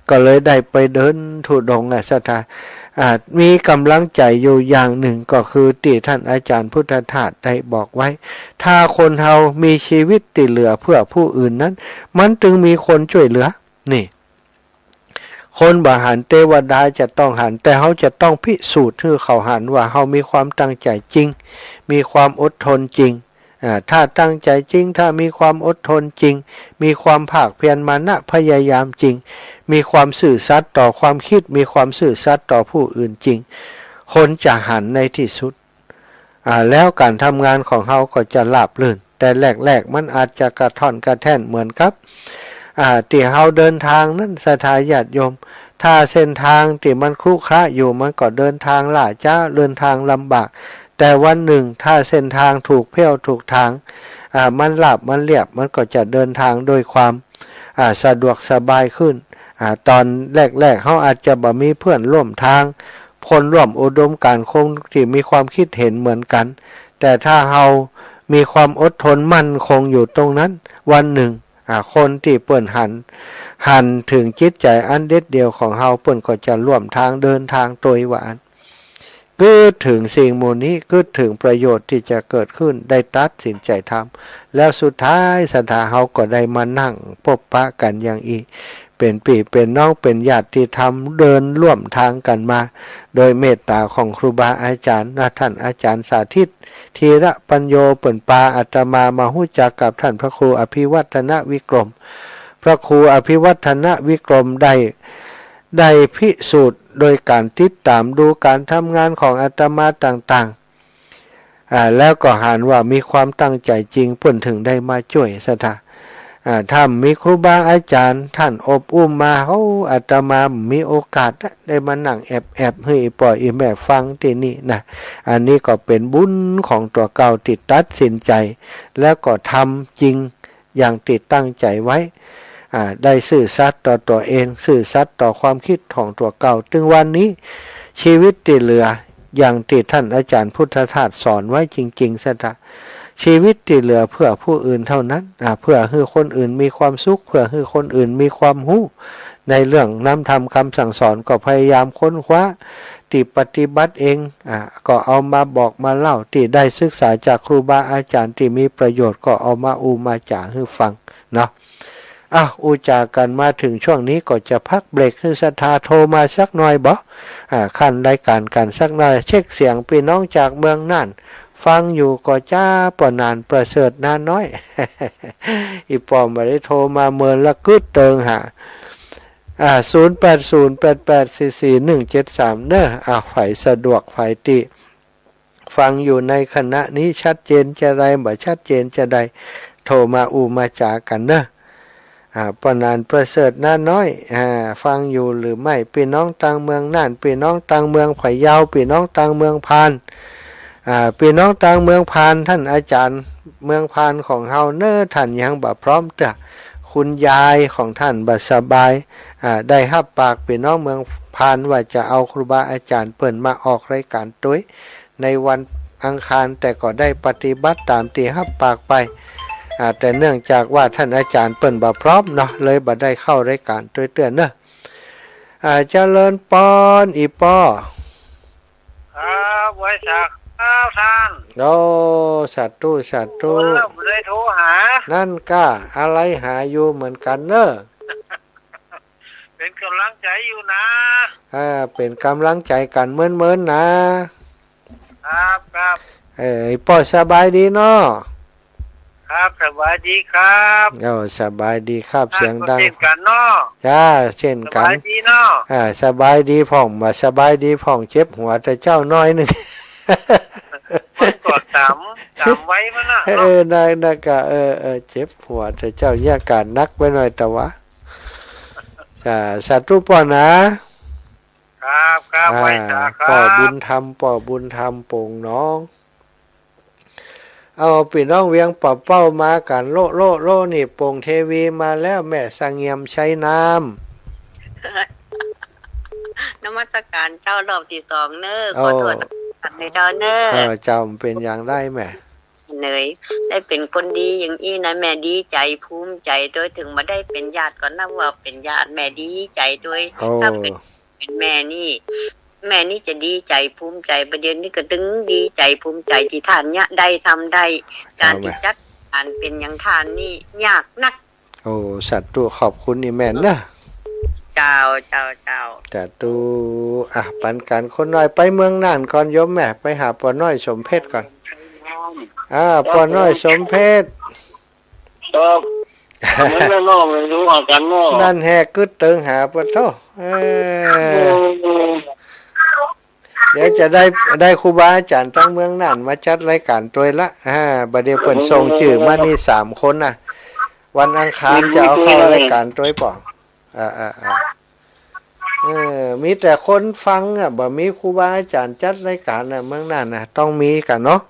ก็เลยได้ไปเดินทุดงสถานมีกำลังใจอยู่อย่างหนึ่งก็คือที่ท่านอาจารย์พุทธทาสได้บอกไว้ถ้าคนเฮามีชีวิตที่เหลือเพื่อผู้อื่นนั้นมันจึงมีคนช่วยเหลือนี่คนบ่หันเทวดาจะต้องหันแต่เขาจะต้องพิสูจน์ให้เขาหันว่าเขามีความตั้งใจจริงมีความอดทนจริงถ้าตั้งใจจริงถ้ามีความอดทนจริงมีความภาคเพียรมานะพยายามจริงมีความซื่อสัตย์ต่อความคิดมีความซื่อสัตย์ต่อผู้อื่นจริงคนจะหันในที่สุดแล้วการทำงานของเขาก็จะราบรื่นแต่แรกๆมันอาจจะกระท่อนกระแท่นเหมือนครับที่เฮาเดินทางนั้นศรัทธาญาติโยมถ้าเส้นทางที่มันครุขระอยู่มันก็เดินทางล่าช้าเดินทางลำบากแต่วันหนึ่งถ้าเส้นทางถูกเพี้ยวถูกทางมันราบมันเรียบมันก็จะเดินทางโดยความสะดวกสบายขึ้นตอนแรกๆเขาอาจจะบ่มีเพื่อนร่วมทางคนร่วมอุดมการณ์คงที่มีความคิดเห็นเหมือนกันแต่ถ้าเฮามีความอดทนมั่นคงอยู่ตรงนั้นวันหนึ่งคนที่เปิ่นหันถึงจิตใจอันเด็ดเดียวของเฮาเปิ่นก็จะร่วมทางเดินทางโดยหวานคิดถึงสิ่งโมนี้คิดถึงประโยชน์ที่จะเกิดขึ้นได้ตัดสินใจทำแล้วสุดท้ายศรัทธาเฮาก็ได้มานั่งพบปะกันอย่างอีเป็นพี่เป็นน้องเป็นญาติธรรมเดินร่วมทางกันมาโดยเมตตาของครูบาอาจารย์ท่านอาจารย์สาธิตธีระปัญโยเปิ่นปาอาตมามาฮู้จักกับท่านพระครูอภิวัฒนวิกรมพระครูอภิวัฒนวิกรมได้พิสูจน์โดยการติดตามดูการทำงานของอาตมาต่างๆแล้วก็หานว่ามีความตั้งใจจริงเปิ่นถึงได้มาช่วยศรัทธาถ้ามีครูบาอาจารย์ท่านอบอุ้มมาอาตมามีโอกาสได้มานั่งแอบให้ปล่อยแม่ฟังที่นี่นะอันนี้ก็เป็นบุญของตัวเก่าติดตัดสินใจแล้วก็ทำจริงอย่างติดตั้งใจไว้ได้ซื่อสัตย์ต่อตัวเองซื่อสัตย์ต่อความคิดของตัวเก่าถึงวันนี้ชีวิตที่เหลืออย่างที่ท่านอาจารย์พุทธทาสสอนไว้จริงๆซะนะชีวิตที่เหลือเพื่อผู้อื่นเท่านั้นเพื่อให้คนอื่นมีความสุขเพื่อให้คนอื่นมีความรู้ในเรื่องนำธรรมคำสั่งสอนก็พยายามค้นคว้าที่ปฏิบัติเองก็เอามาบอกมาเล่าที่ได้ศึกษาจากครูบาอาจารย์ที่มีประโยชน์ก็เอามามาจ่าให้ฟังเนาะอุจากันมาถึงช่วงนี้ก็จะพักเบรกให้ศรัทธาโทรมาสักหน่อยบ่ขั้นรายการกันสักหน่อยเช็คเสียงพี่น้องจากเมืองน่านฟังอยู่ก็จ้าปนานประเสริฐนานน้อย อีปอมมาได้โทรมาเมินละกึดเติง0808844173เนอะฝ่ายสะดวกฝ่ายติ ฟังอยู่ในขณะนี้ชัดเจนจะใดบ่ชัดเจนจะใดโทรมามาจากันเนอะปนานประเสริฐน้าน้อยฟังอยู่หรือไม่พี่น้องต่างเมืองน่านพี่น้องต่างเมืองพะเยาพี่น้องต่างเมืองพานพี่น้องต่างเมืองพานท่านอาจารย์เมืองพานของเฮาเนอท่านยังบ่พร้อมเตะคุณยายของท่านบ่สบายได้รับปากพี่น้องเมืองพานว่าจะเอาครูบาอาจารย์เปิ่นมาออกรายการตุ้ยในวันอังคารแต่ก็ได้ปฏิบัติตามที่รับปากไปแต่เนื่องจากว่าท่านอาจารย์เปิ่นบ่พร้อมเนาะเลยบ่ได้เข้ารายการตุ้ยเตือนเนอะเจริญปอนอีป้อครับไว้สักครับท่านโอ้สัตว์ตู้เลยโทรหานั่นก้าอะไรหาอยู่เหมือนกันเนอะเป็นกำลังใจอยู่นะเป็นกำลังใจกันเหมือนนะครับป้อสบายดีเนาะครับสบายดีครับสบายดีครับเสียงดังเช่นกันเนาะจ้าเช่นกันสบายดีเนาะสบายดีพ่องมาสบายดีพ่องเจ็บหัวแต่เจ้าน้อยนึงมันกดจำไว้มั้นะนายก็เจ็บหัวแต่เจ้าแยกการนักไว้หน่อยแต่ว่าสัตว์รูปป่อนะครับไว้สักครับป่อบุญธรรมโป่งน้องเอาพี่น้องเวียงป่อเป้ามากันโลนี่โป่งเทวีมาแล้วแม่สังเงียมใช้น้ำนมัสการเจ้ารอบที่สองเนอขอโทษในเจ้าเนอจำเป็นอย่างได้แม่เหนื่อยได้เป็นคนดีอย่างอี้นะแม่ดีใจภูมิใจด้วยถึงมาได้เป็นญาติก่อนนะว่าเป็นญาติแม่ดีใจด้วยถ้าเป็นแม่นี่จะดีใจภูมิใจประเด็นนี้ก็ตึงดีใจภูมิใจที่ท่านเนี่ยได้ทำได้การที่จัดการเป็นอย่างท่านนี่ยากนักโอ้สัตว์ตัวขอบคุณนี่แม่นะเจ้าแต่ตูปันกันคนน้อยไปเมืองน่านก่อนยมแม่ไปหาปอน้อยสมเพชรก่อนปอน้อยสมเพชรไม่นอกไม่รู้หากันนอกนั่นแหกกึดเติงหาปะโตเดี๋ยวจะได้ครูบาอาจารย์ตั้งเมืองน่านมาจัดรายการตัวละบัดเดี๋ยวเปิ่นส่งชื่อมานี่3คนน่ะวันอังคารจะเอาเข้ารายการตัวป่อมีแต่คนฟังบ่มีครูบาอาจารย์จัดรายการเมืองน่านต้องมีกันเนาะ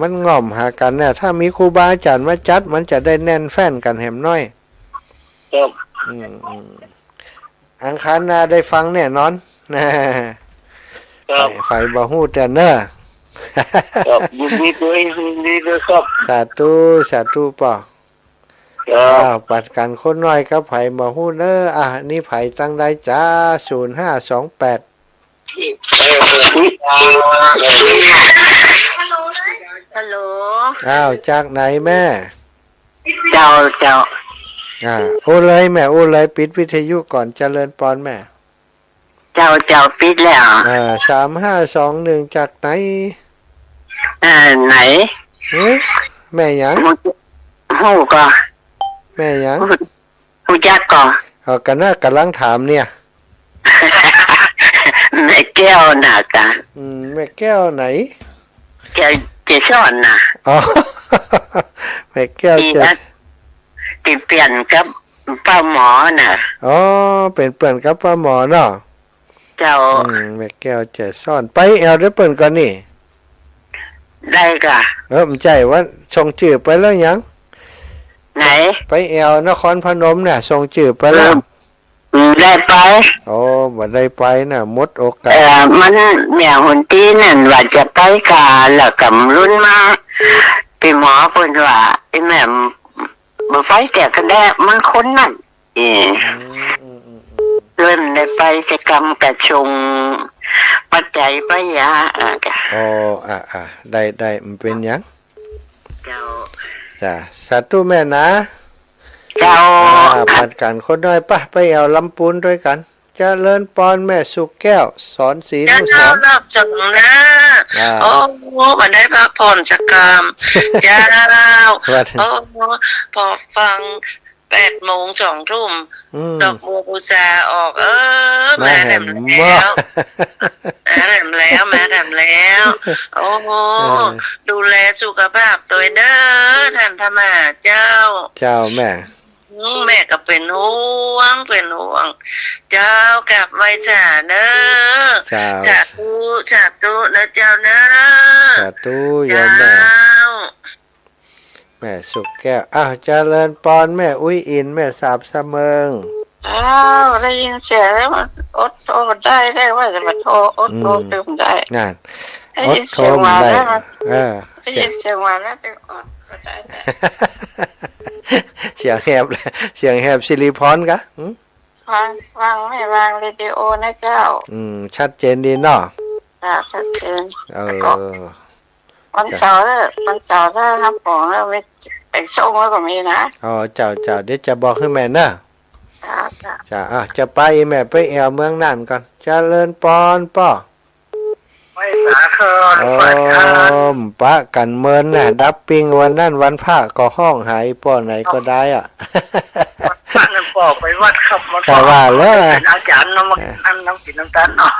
มันง่อมหากันเนี่ยถ้ามีครูบาอาจารย์มาจัดมันจะได้แน่นแฟ้นกันแหมน้อยอังคารหน้าได้ฟังแน่นอนไฟบ่ฮู้แต่เนอะยินดีด้วยครับสาธุป่อปัดกันคนน้อยกับไผบ่ฮู้เด้อนี่ไผตั้งได้จ้า0528ฮัลโหลจากไหนแม่เจ้าโอ้เลยแม่โอ้เลยปิดวิทยุก่อนเจริญปอนแม่เจ้าปิดแล้ว3521จากไหนไหนแม่หยังฮู้ก็แม่หยังฮู้จักก็กันน่ะกำลังถามเนี่ยแม่แก้วน่ะกะแม่แก้วไหนแก้วเจซ่อนน่ะแม่แก้วจะติเปลี่ยนกับป้าหมอน่ะเป็นเปลี่ยนกับป้าหมอเนาะเจ้าแม่แก้วจะซ่อนไปแอลได้เปิ้นก่อนนี่ได้กะมันใจว่าส่งชื่อไปแล้วยังไหนไปแอลนครพนมน่ะส่งชื่อไปแล้วได้ไปบ่ได้ไปน่ะหมดโอกาสมันแม่หุ่นตีนั่นว่าจะไปกาแล้วกำรุ่นมาพี่หมอเพิ่นว่าไอ้แม่บ่ไฟแต่ก็ได้มันคนนั่นเริ่มได้ไปกิจกรรมกระชงปัจจัยไปยาได้มันเป็นหยังเจ้าสาธุแม่นะเจ้าปัดกันคนน้อยไปเอาลำปูนด้วยกันเจริญปอนแม่สุกแก้วสอนศีลสอนรับจังนะโอ้มาได้พระพรสักกรรมเจ้าพอฟัง8 โมง 2 ทุ่มดอกบัวบูชาออกแม่แหลม ำแล้วแม่ทำแล้ว โอ้โห เออ ดูแลสุขภาพตัวเด้อท่านธรรมาเจ้า เจ้าแม่ แม่ก็เป็นห่วงเจ้ากลับไว้จ้าเด้อ เจ้า สาธุนะเจ้านะ สาธุโย เจ้าม แม่ แม่สุขแก้วอ้าวเจริญปอนแม่อุ้ยอินแม่สาบเสมิง อ้าวได้ยินเสียงแล้วมันอดโทนได้ว่าจะมาโทรอดโทนดื่มได้ นั่น ได้ อด ยิน ท เสียง น หวาน ได้ แล้วมัน ได้ เสีย ยิ ง นเสียงหวานแล้วจะอดก็ได้ เสียงแหบเลยเสียงแหบสิริพรกะวางไม่วางเรดิโอนะเจ้า ชัดเจนดีเนาะ ชัดเจน เออ วันเสาร์ถ้าทำของแล้วไปส่งแล้วก็มีนะ อ๋อเจ้าเดี๋ยวจะบอกให้แม่เนอะ จ้า จ้าจะไปแม่ไปแอวเมืองน่านก่อนเจริญปอนป่อ ไม่สาคร โอ้ปะกันเมินน่ะดับปิ้งวันนั้นวันพระก็ห้องหายป่อไหนก็ได้อ่ะ ท่านปอกไปวัดครับมัน แต่ว่าแล้ว เป็นอาจารย์น้ำกินน้ำตาลเนาะ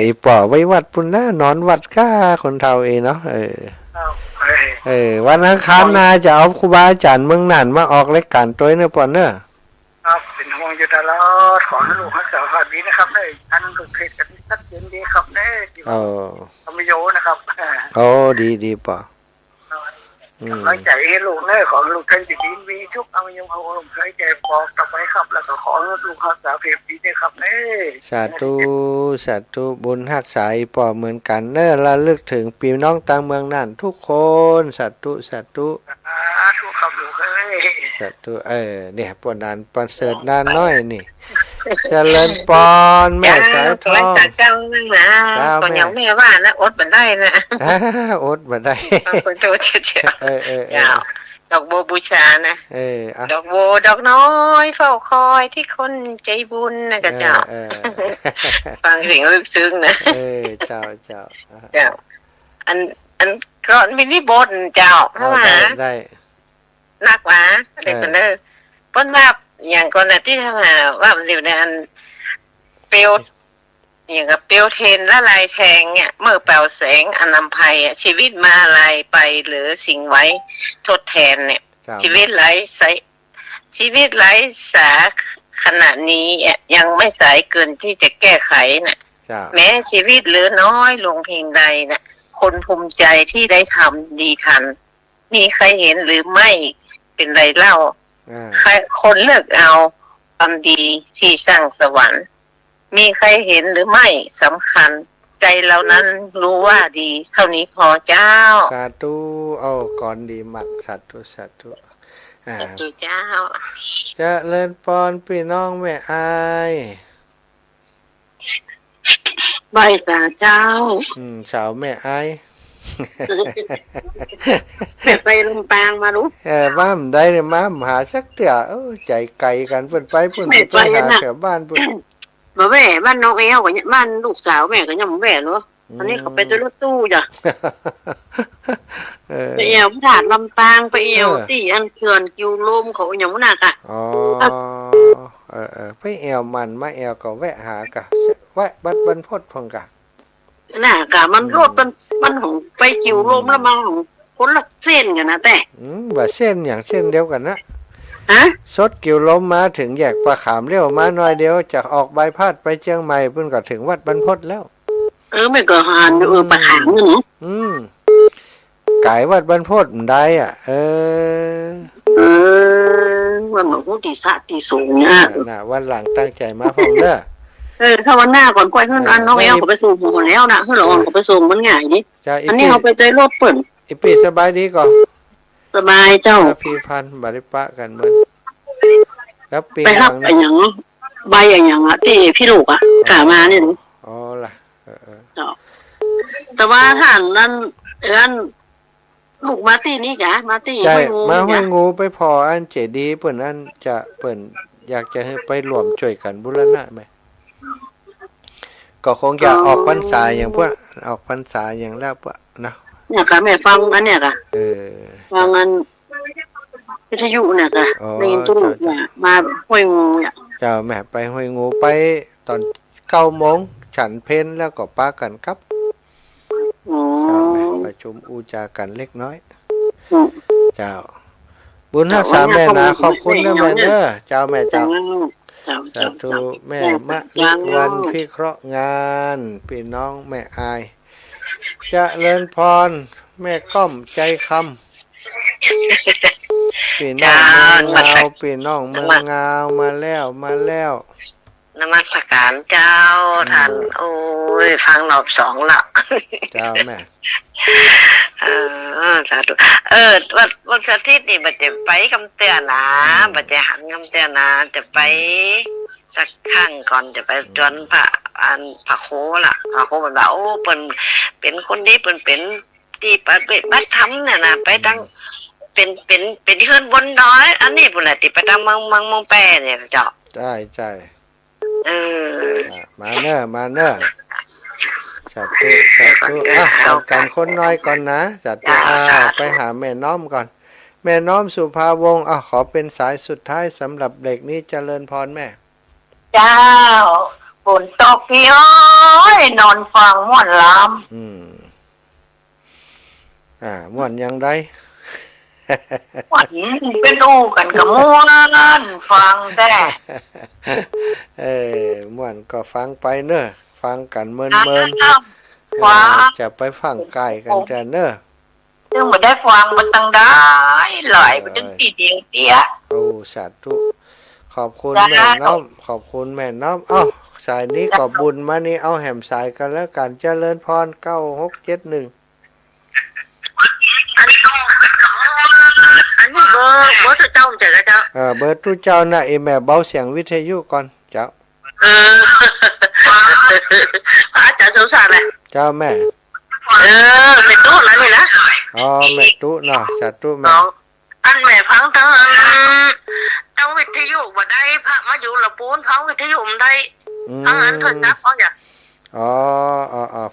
อีป่อไว้วัดปุ่นนะนอนวัดก้าคนเฒ่าเองเนาะวันอังคารนาจะเอาครูบาอาจารย์เมืองน่านมาออกรายการตัวเนอะป่อเนอะ ครับเป็นห่วงอยู่ตลอดขอให้ลูกให้สาวดีนะครับเนี่ยอันลูกเพชรกันชัดเจนดีครับเนี่ยที่ว่าทำประโยชน์นะครับ โอ้ดีป่อก ำลังใจให้ลูกเนี่ยขอลูกท่านจะดีมีทุกเอายังเอาลมหายใจปอกต่อไปครับแล้วก็ขอให้ลูกรักษาเพชรดีนะครับเนี่ย สาธุบุญหักษาอีป่อเหมือนกันเนอะระลึกถึงพี่น้องต่างเมืองน่านทุกคนสาธุ ทุกครับลูกเอ้ย สาธุเนี่ยปนานปอนเสิร์ตนานน้อยนี่เจริญปอน แม่สายทอง เจ้านั่งนะก่อนอย่างแม่ว่านะอดมันได้นะ อดมาได้ คนโตเฉย เจ้า ดอกโบบูชานะ อ่ะ ดอกโบดอกน้อยเฝ้าคอยที่คนใจบุญนะกะเจ้าฟังเสียงลึกซึ้งนะ เจ้า เจ้าอันก่อนมินิบทเจ้าเพราะว่า ได้ นักหวาเด็กคนเนอป้นว่าอย่างก่อนน่ะที่ทำว่ามันอยู่ในอันเปลวอย่างกับเปลวเทนละลายแทงเนี่ยเมื่อเปล่าแสงอนัมภัยชีวิตมาอะไรไปหรือสิ่งไว้ทดแทนเนี่ยชีวิตไร้สาขณะนี้ยังไม่สายเกินที่จะแก้ไขน่ะแม้ชีวิตเหลือน้อยลงเพียงใดน่ะคนภูมิใจที่ได้ทำดีทันมีใครเห็นหรือไม่เป็นไรเล่าใครคนเลือกเอาความดีที่สร้างสวรรค์มีใครเห็นหรือไม่สำคัญใจเรานั้นรู้ว่าดีเท่านี้พอเจ้าสาธุเอาก่อนดีมักสาธุ สาธุเจ้าเจริญปอนพี่น้องแม่อายใบสาเจ้าสาวแม่อายไปลำปางมาลูกม้ามได้เลยม้ามหาสักเถี่ยใจไกลกันเพิ่นไปเพิ่นไปหาแถวบ้านเพิ่นมาแม่บ้านน้องเอลกับบ้านลูกสาวแม่ก็ยังแม่เนาะอันนี้เขาไปด้วยรถตู้จ้ะไปเอวผ่านลำปางไปเอวที่อันเขื่อนกิวลมเขาอย่างนั้นน่ะอ๋อไปเอวมันมาเอวก็แวะหากะแวะบรรพตพงกะน่ะกะมันรถมันของไปกิวลมแล้วมันของคนละเส้นกันนะแต่ว่าเส้นอย่างเส้นเดียวกันนะฮะสดกิวลมมาถึงแยกปลาขามเลี้ยวมาหน่อยเดียวจะออกใบพัดไปเชียงใหม่เพิ่นก็ถึงวัดบรรพตแล้วไม่ก็หานปลาขามนี่ไก่วัดบรรพตมันได้อ่ะวันหนูตีสะตีสูงเนี่ยน่ะวันหลังตั้งใจมาพงเด้อถ้าวันหน้าก่อนก้อยเพื่อนอันน้องเอลก็ไปส่งหมดแล้วนะเพื่อนเราก็ไปส่งมันง่ายนี่อันนี้เขาไปใจรถเปิ่นอีปีสบายดีก่อนสบายเจ้าพี่พันบริปะกันเหมือนแล้วปีไปรับอย่างใบอย่างที่พี่ลูกกล่ามาเนี่ยอ๋อล่ะแต่ว่าท่านนั้นลูกมาตีนี่กะมาตีใช่มาห้วยงูไปพออันเจดีเปิ่นอันจะเปิ่นอยากจะให้ไปรวมช่วยกันบูรณะไหมก็คงจะออกพรรษาอย่างพวกออกพรรษาอย่างแล้วพวกนะเนี่ยค่ะแม่ฟังอันเนี่ยค่ะฟังอันวิทยุเนี่ยค่ะในตู้เนี่ยมาห้วยงูเนี่ยเจ้าแม่ไปห้วยงูไปตอน9 โมงฉันเพลแล้วก็ป้ากันครับ เจ้าแม่ประชุมอูจากันเล็กน้อยเจ้าบุญรักษาแม่นาขอบคุณนะแม่เด้อเจ้าแม่เจ้าสาธุแม่มะลิวันพิเคราะห์งานพี่น้องแม่อายเจริญพรแม่ก้อมใจคำพี่น้องเมืองเงาพี่น้องเมืองเงามาแล้วนมัสการเจ้าท่านโอ้ยฟังรอบสองละเจ้าแม่สาธุวันอาทิตย์นี่บัดจะไปคำเตือนนะบัดจะหันคำเตือนนะจะไปสักครั้งก่อนจะไปจวนพระโคล่ะพระโคมันแบบโอ้เป็นคนดีเป็นที่ปฏิบัติธรรมเนี่ยนะไปตั้งเป็นเฮือนบนน้อยอันนี้ปุ่นแหละติไปตั้งเมืองแปรเนี่ยเจ้าใช่มาเนอะจัดตู้เอากันคนน้อยก่อนนะจัดตู้ไปหาแม่น้อมก่อนแม่น้อมสุภาวงศ์ขอเป็นสายสุดท้ายสำหรับเด็กนี้เจริญพรแม่เจ้าฝนตกพี่อ้อยนอนฟังม่วนลำม่วนยังไงม่วนเป็นอูกันกับม่วนฟังแต่ม่วนก็ฟังไปเนอะฟังกันเมินจะไปฟังไก่กันจะเนอะซึ่งไม่ได้ฟังมันตั้งได้หลายมันตั้งทีเดียวเตี้ยโอ้สาธุขอบคุณแม่น้อมขอบคุณแม่น้อมสายนี้ก็บุญมานี่เอาแหมสายกันแล้วกันเจริญพร9671อันนี้เบอร์ตู้เจ้าจะเจ้าเบอร์ตู้เจ้าน่ะแม่เบาเสียงวิทยุก่อนเจ้าอาจารย์สงสารเลยเจ้าแม่แม่ตู้นั่นนี่นะแม่ตู้เนาะจัดตู้แม่อันแม่ฟังทั้งวิทยุบ่ได้พระมาอยู่ละปูนฟังวิทยุมันได้ทั้งอันโทรศัพท์ฟังอย่า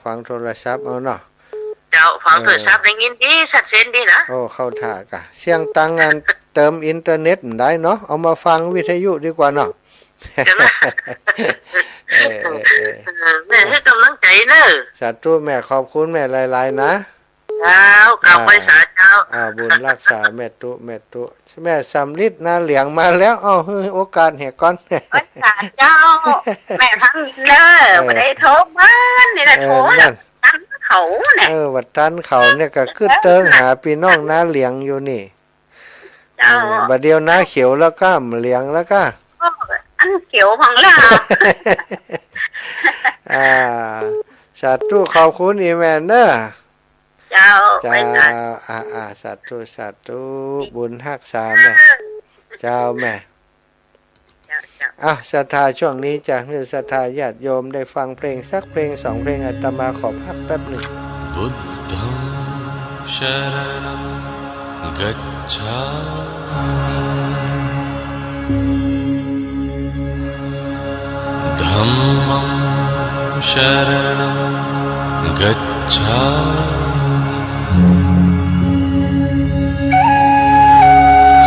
ฟังโทรศัพท์เอาเนาะเจ้าฟังโทรศัพท์ได้ยินดีชัดเจนดีนะเข้าท่ากะเสียงตังงานเติมอินเทอร์เน็ตได้เนาะเอามาฟังวิทยุดีกว่าเนาะแม่ให้กำลังใจเนอะสาธุแม่ขอบคุณแม่หลายๆนะเจ้ากลับไปสาเจ้าบุญรักษาแม่ตุแม่สำลิดนาเหลียงมาแล้วโอกาสเหตุก่อนสาเจ้าแม่ทั้งเนอะไม่ได้โทรบ้านนี่แหละโทรตั้งเขาเนี่ยวัดตันเขาเนี่ยก็ขึ้นเติงหาพี่น้องนาเหลียงอยู่นี่บัดเดียวนาเขียวแล้วก็เหลียงแล้วก็อันเขียวพังล่ะสาธุขอบคุณอีแมนเนอร์เจ้าสาธุบุญรักษาแม่เจ้าแม่ศรัทธาช่วงนี้จากเนื้อศรัทธาญาติโยมได้ฟังเพลงสักเพลง2เพลงอาตมาขอพักแป๊บหนึ่งบุตตังชรณังกัจฉามิธัมมังชรณังกัจฉามิ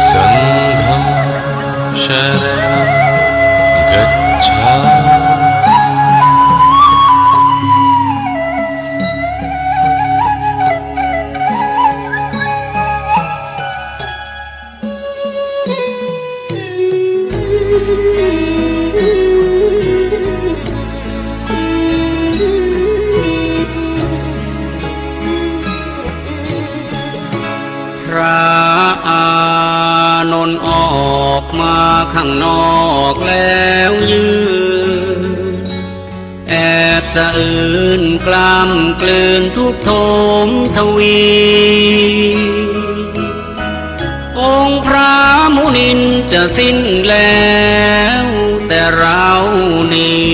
สังฆังชรณังกัจฉามิพระอานนท์ออกมาข้างนอกแล้วยืนแอบสะอื้นกล้ำกลืนทุกโทมทวีองค์พระมุนินจะสิ้นแล้วแต่เรานี่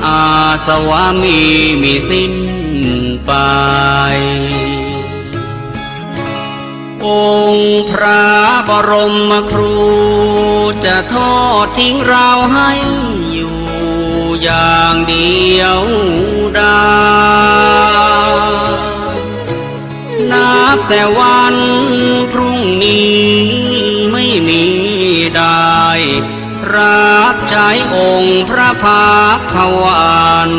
อาสวามีสิ้นไปองค์พระบรมครูจะทอดทิ้งเราให้อยู่อย่างเดียวดายนับแต่วันพรุ่งนี้ไม่มีได้รับใช้องค์พระภาควัน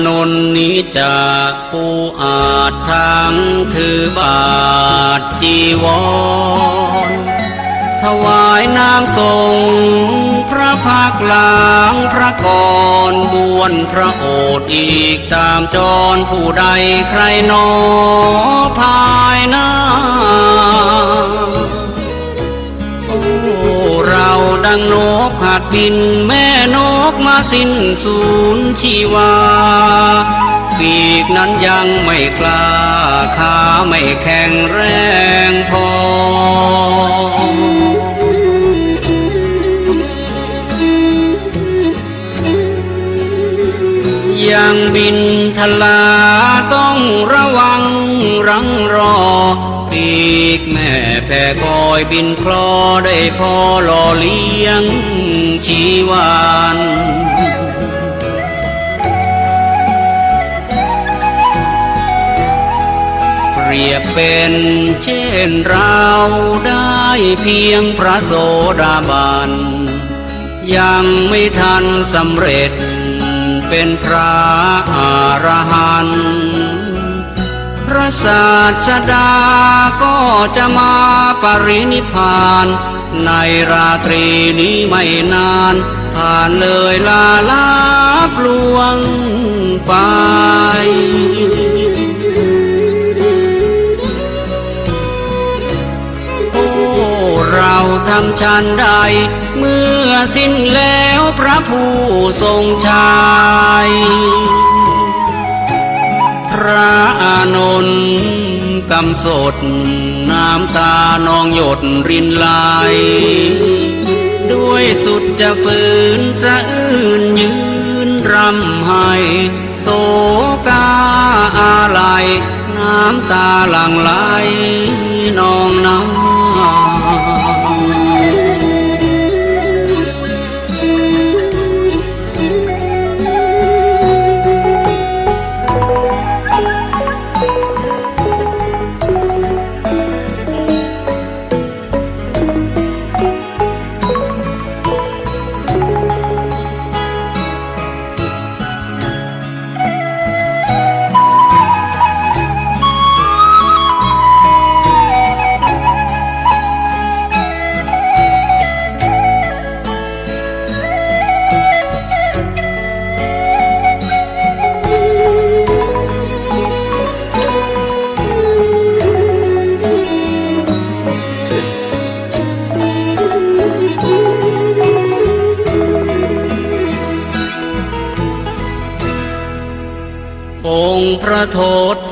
นนท์นี้จากผู้อาจทางถือบาทจีวรถวายน้ำทรงพระพักหลังพระกรบวนพระโอษฐ์อีกตามจรผู้ใดใครหนอภายหน้าโอ้เราดังนกหัดบินแม่นกมาสิ้นสูญชีวาปีกนั้นยังไม่กล้าขาไม่แข็งแรงพอยังบินทลาต้องระวังรังรอปีกแม่แผ่คอยบินคลอได้พอหล่อเลี้ยงชีวานเปรียบเป็นเช่นเราได้เพียงพระโสดาบันยังไม่ทันสำเร็จเป็นพระอรหันต์พระศาสดาก็จะมาปรินิพพานในราตรีนี้ไม่นานผ่านเลยลาลับลวงไปโอ้เราทำชันใดเมื่อสิ้นแล้วพระผู้ทรงชัยพระอานนท์กำสดน้ำตานองหยดรินไหลด้วยสุดจะฝืนสะอื้นยืนรำไห้โศกาอาลัยน้ำตาหลั่งไหลนองน้ำองค์พระโท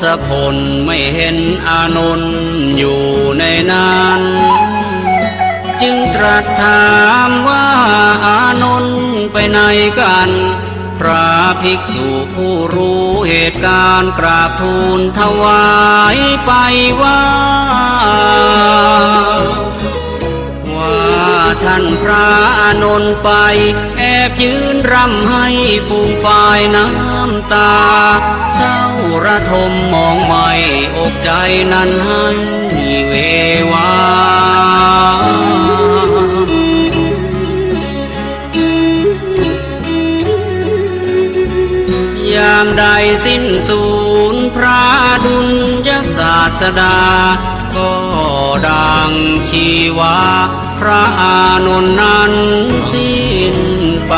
ศพลไม่เห็นอานนท์อยู่ในนั้นจึงตรัสถามว่าอานนท์ไปไหนกันพระภิกษุผู้รู้เหตุการณ์กราบทูลถวายไปว่าท่านพระอานนท์ไปแอบยืนรำให้ฟูงฝ่ายน้ำตาเศร้าระทมมองไม่อกใจนั้นให้เววายามใดสิ้นสูญพระดุลยศาสดาก็ดังชีวาพระอานนท์นั้นสิ้นไป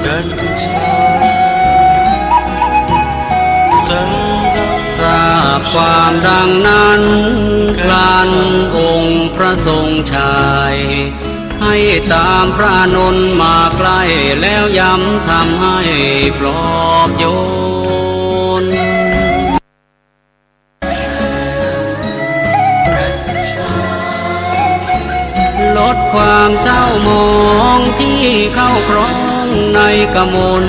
กัญชาสังฆทราบความดังนั้นคลันองค์พระทรงชัยให้ตามพระอานนท์มาใกล้แล้วย้ำทำให้ปลอบโยนลดความเศร้าหมองที่เข้าครองในกมล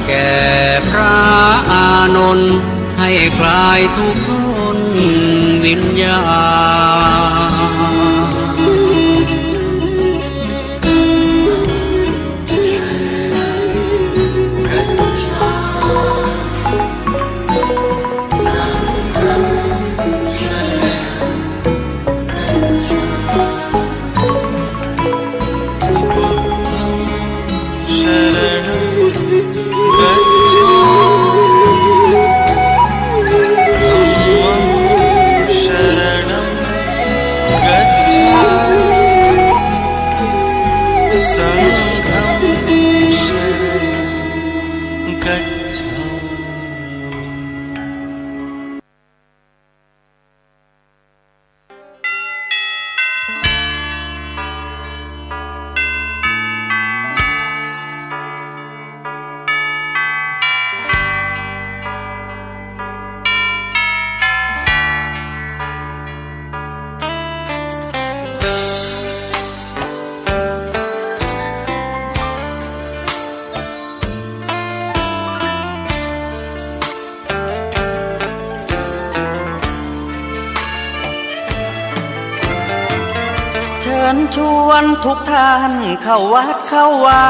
แก่พระอานนท์ให้คลายทุกข์ทนวิญญา เชิญชวนทุกท่านเข้าวัดเข้าวา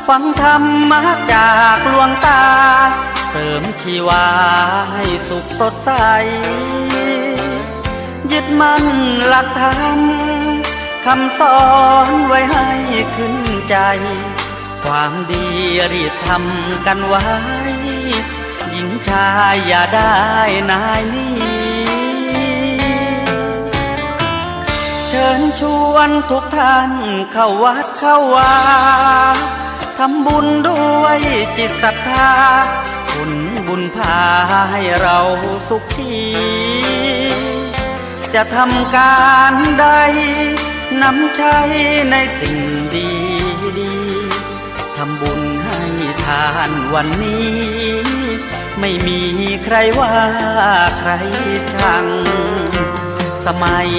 ฟังธรรมะจากหลวงตาเสริมชีวาให้สุขสดใสยึดมั่นหลักธรรมคำสอนไว้ให้ขึ้นใจความดีรีบทำกันไว้หญิงชายอย่าได้นายนี้เชิญชวนทุกท่านเข้าวัดเข้าวาทำบุญด้วยจิตศรัทธาบุญพาให้เราสุขีจะทำการใดนำใช้ในสิ่งดีดีทำบุญให้ทานวันนี้ไม่มีใครว่าใครชังสมัย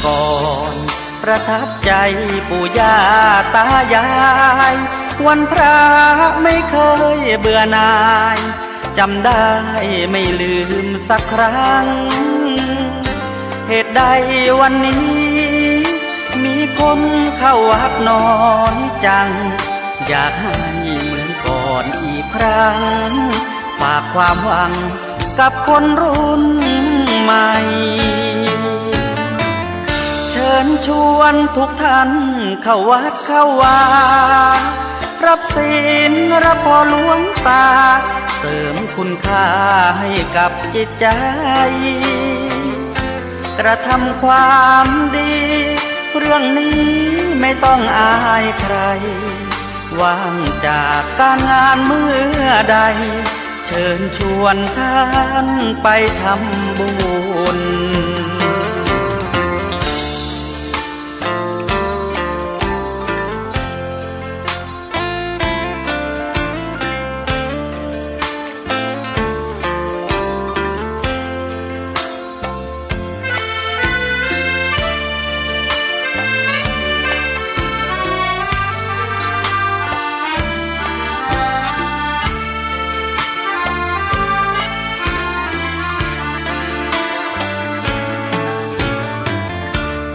ก่อนประทับใจปู่ย่าตายายวันพระไม่เคยเบื่อหน่ายจำได้ไม่ลืมสักครั้งเหตุใดวันนี้มีคนเข้าวัดน้อยจังอยากให้เหมือนก่อนอีกครั้งฝากความหวังกับคนรุ่นใหม่เชิญชวนทุกท่านเข้าวัดเข้าวารับศีลรับพรหลวงตาเสริมคุณค่าให้กับจิตใจกระทำความดีเรื่องนี้ไม่ต้องอายใครว่างจากการงานเมื่อใดเชิญชวนท่านไปทำบุญ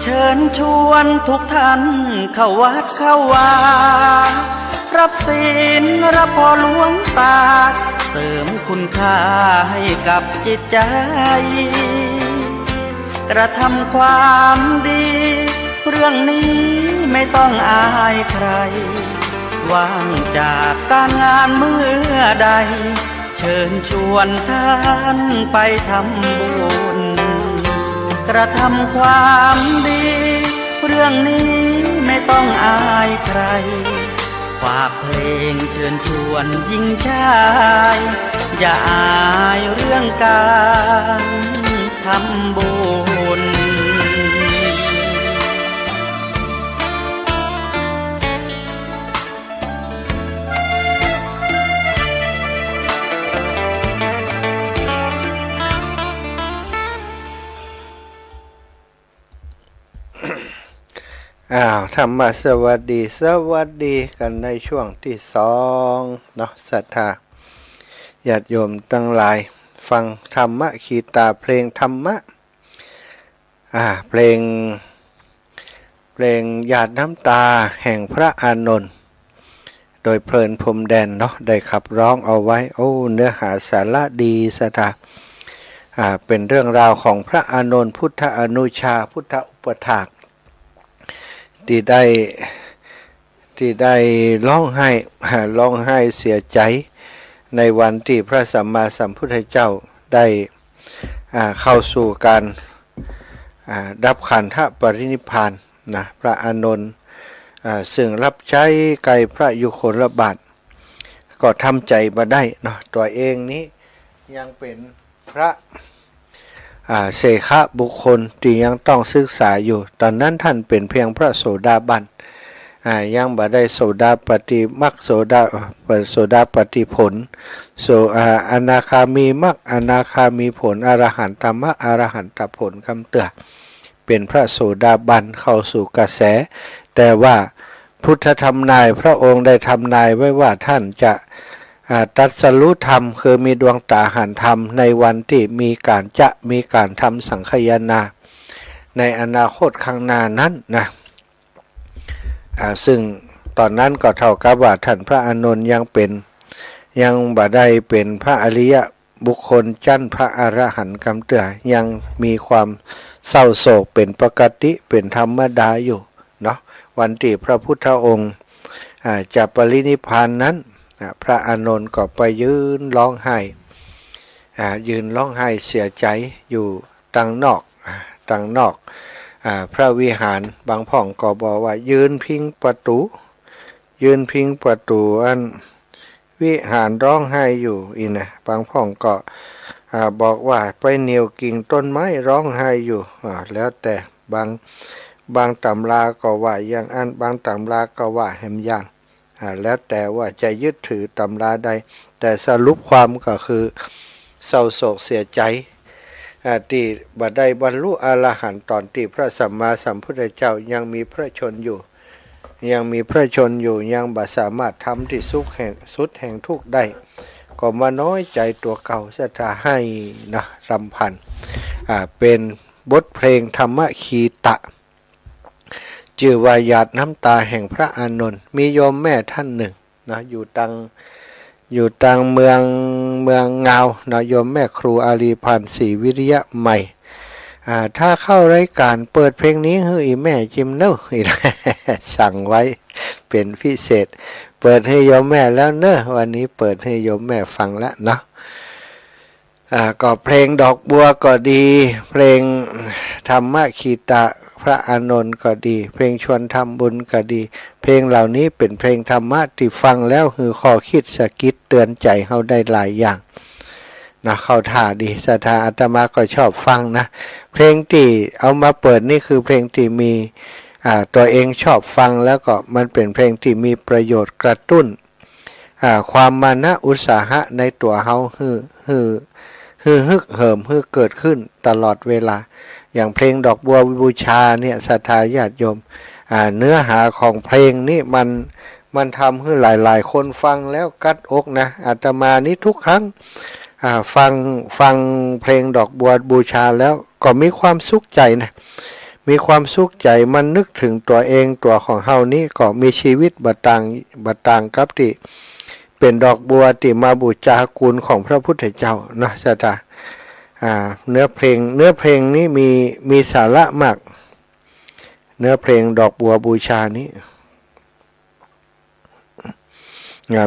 เชิญชวนทุกท่านเข้าวัดเข้าวารับศีลรับพรหลวงตาเสริมคุณค่าให้กับจิตใจกระทำความดีเรื่องนี้ไม่ต้องอายใครว่างจากการงานเมื่อใดเชิญชวนท่านไปทำบุญกระทำความดีเรื่องนี้ไม่ต้องอายใครฝากเพลงเชิญชวนหญิงชายอย่าอายเรื่องการทำบุญธรรมะสวัสดีกันในช่วงที่2เนาะศรัทธาญาติโยมทั้งหลายฟังธรรมะขีตาเพลงธรรมะเพลงหยาดน้ำตาแห่งพระอานนท์โดยเพลินพรหมแดนเนาะได้ขับร้องเอาไว้เนื้อหาสาระดีศรัทธาเป็นเรื่องราวของพระอานนท์พุทธอนุชาพุทธอุปถากที่ได้ร้องไห้เสียใจในวันที่พระสัมมาสัมพุทธเจ้าได้เข้าสู่การดับขันธปรินิพพานนะพระอานนท์ ซึ่งรับใช้ไกลพระยุคลบาทก็ทำใจมาได้เนาะตัวเองนี้ยังเป็นพระเสขบุคคลที่ยังต้องศึกษาอยู่ตอนนั้นท่านเป็นเพียงพระโสดาบันยังบ่ได้โสดาปฏิมรรคโสดาปฏิผลอนาคามีมรรคอนาคามีผลอรหันตมรรคอรหันตผลคำเตือเป็นพระโสดาบันเข้าสู่กระแสแต่ว่าพุทธธรรมนายพระองค์ได้ทำนายไว้ว่าท่านจะตรัสรู้ธรรมคือมีดวงตาหันธรรมในวันที่มีการทำสังคายนาในอนาคตข้างหน้านั้นนะซึ่งตอนนั้นก็เท่ากับว่าท่านพระอานนท์ยังบ่ได้เป็นพระอริยบุคคลชั้นพระอรหันต์กำเตือยังมีความเศร้าโศกเป็นปกติเป็นธรรมดาอยู่เนาะวันที่พระพุทธองค์จะปรินิพพานนั้นพระอานนท์ก็ไปยืนร้องไห้เสียใจอยู่ต่างนอกพระวิหารบางพ่องก็บอกว่ายืนพิงประตูอันวิหารร้องไห้อยู่อีนะบางพ่องก็บอกว่าไปเหนียวกิ่งต้นไม้ร้องไห้อยู่แล้วแต่บางตำราก็ว่าอย่างอันบางตำราก็ว่าแหมอย่างแล้วแต่ว่าจะยึดถือตำราใดแต่สรุปความก็คือเศร้าโศกเสียใจที่บัดได้บรรลุอรหันต์ตอนที่พระสัมมาสัมพุทธเจ้ายังมีพระชนอยู่ยังบ่สามารถทำที่สุดแห่งทุกข์ได้ก็มาน้อยใจตัวเก่าสถาให้นะรำพันเป็นบทเพลงธรรมคีตะชื่อว่าหยาดน้ำตาแห่งพระอานนท์มีโยมแม่ท่านหนึ่งนะอยู่ตังเมืองเงานะโยมแม่ครูอาลีพันธ์ศรีวิริยะใหม่ถ้าเข้ารายการเปิดเพลงนี้ให้แม่จิมเนอะสั่งไว้เป็นพิเศษเปิดให้โยมแม่แล้วเนอะวันนี้เปิดให้โยมแม่ฟังแล้วเนาะก็เพลงดอกบัวก็ดีเพลงธรรมคีตะพระอานนท์ก็ดีเพลงชวนทำบุญก็ดีเพลงเหล่านี้เป็นเพลงธรรมะที่ฟังแล้วคือข้อคิดสะกิดเตือนใจเฮาได้หลายอย่างนะเข้าท่าดีศรัทธาอาตมาก็ชอบฟังนะเพลงที่เอามาเปิดนี่คือเพลงที่มีตัวเองชอบฟังแล้วก็มันเป็นเพลงที่มีประโยชน์กระตุ้นความมานะอุตสาหะในตัวเฮาฮึกเหิมเกิดขึ้นตลอดเวลาอย่างเพลงดอกบัวบูชาเนี่ยศรัทธาญาติโยมเนื้อหาของเพลงนี่มันทำให้หลายคนฟังแล้วกัดอกนะอาตมานี่ทุกครั้งฟังเพลงดอกบัวบูชาแล้วก็มีความสุขใจนะมีความสุขใจมันนึกถึงตัวเองตัวของเฮานี่ก็มีชีวิตบัดต่างกับที่เป็นดอกบัวที่มาบูชาคุณของพระพุทธเจ้านะศรัทธาเนื้อเพลงนี้มีสาระมากเนื้อเพลงดอกบัวบูชานี้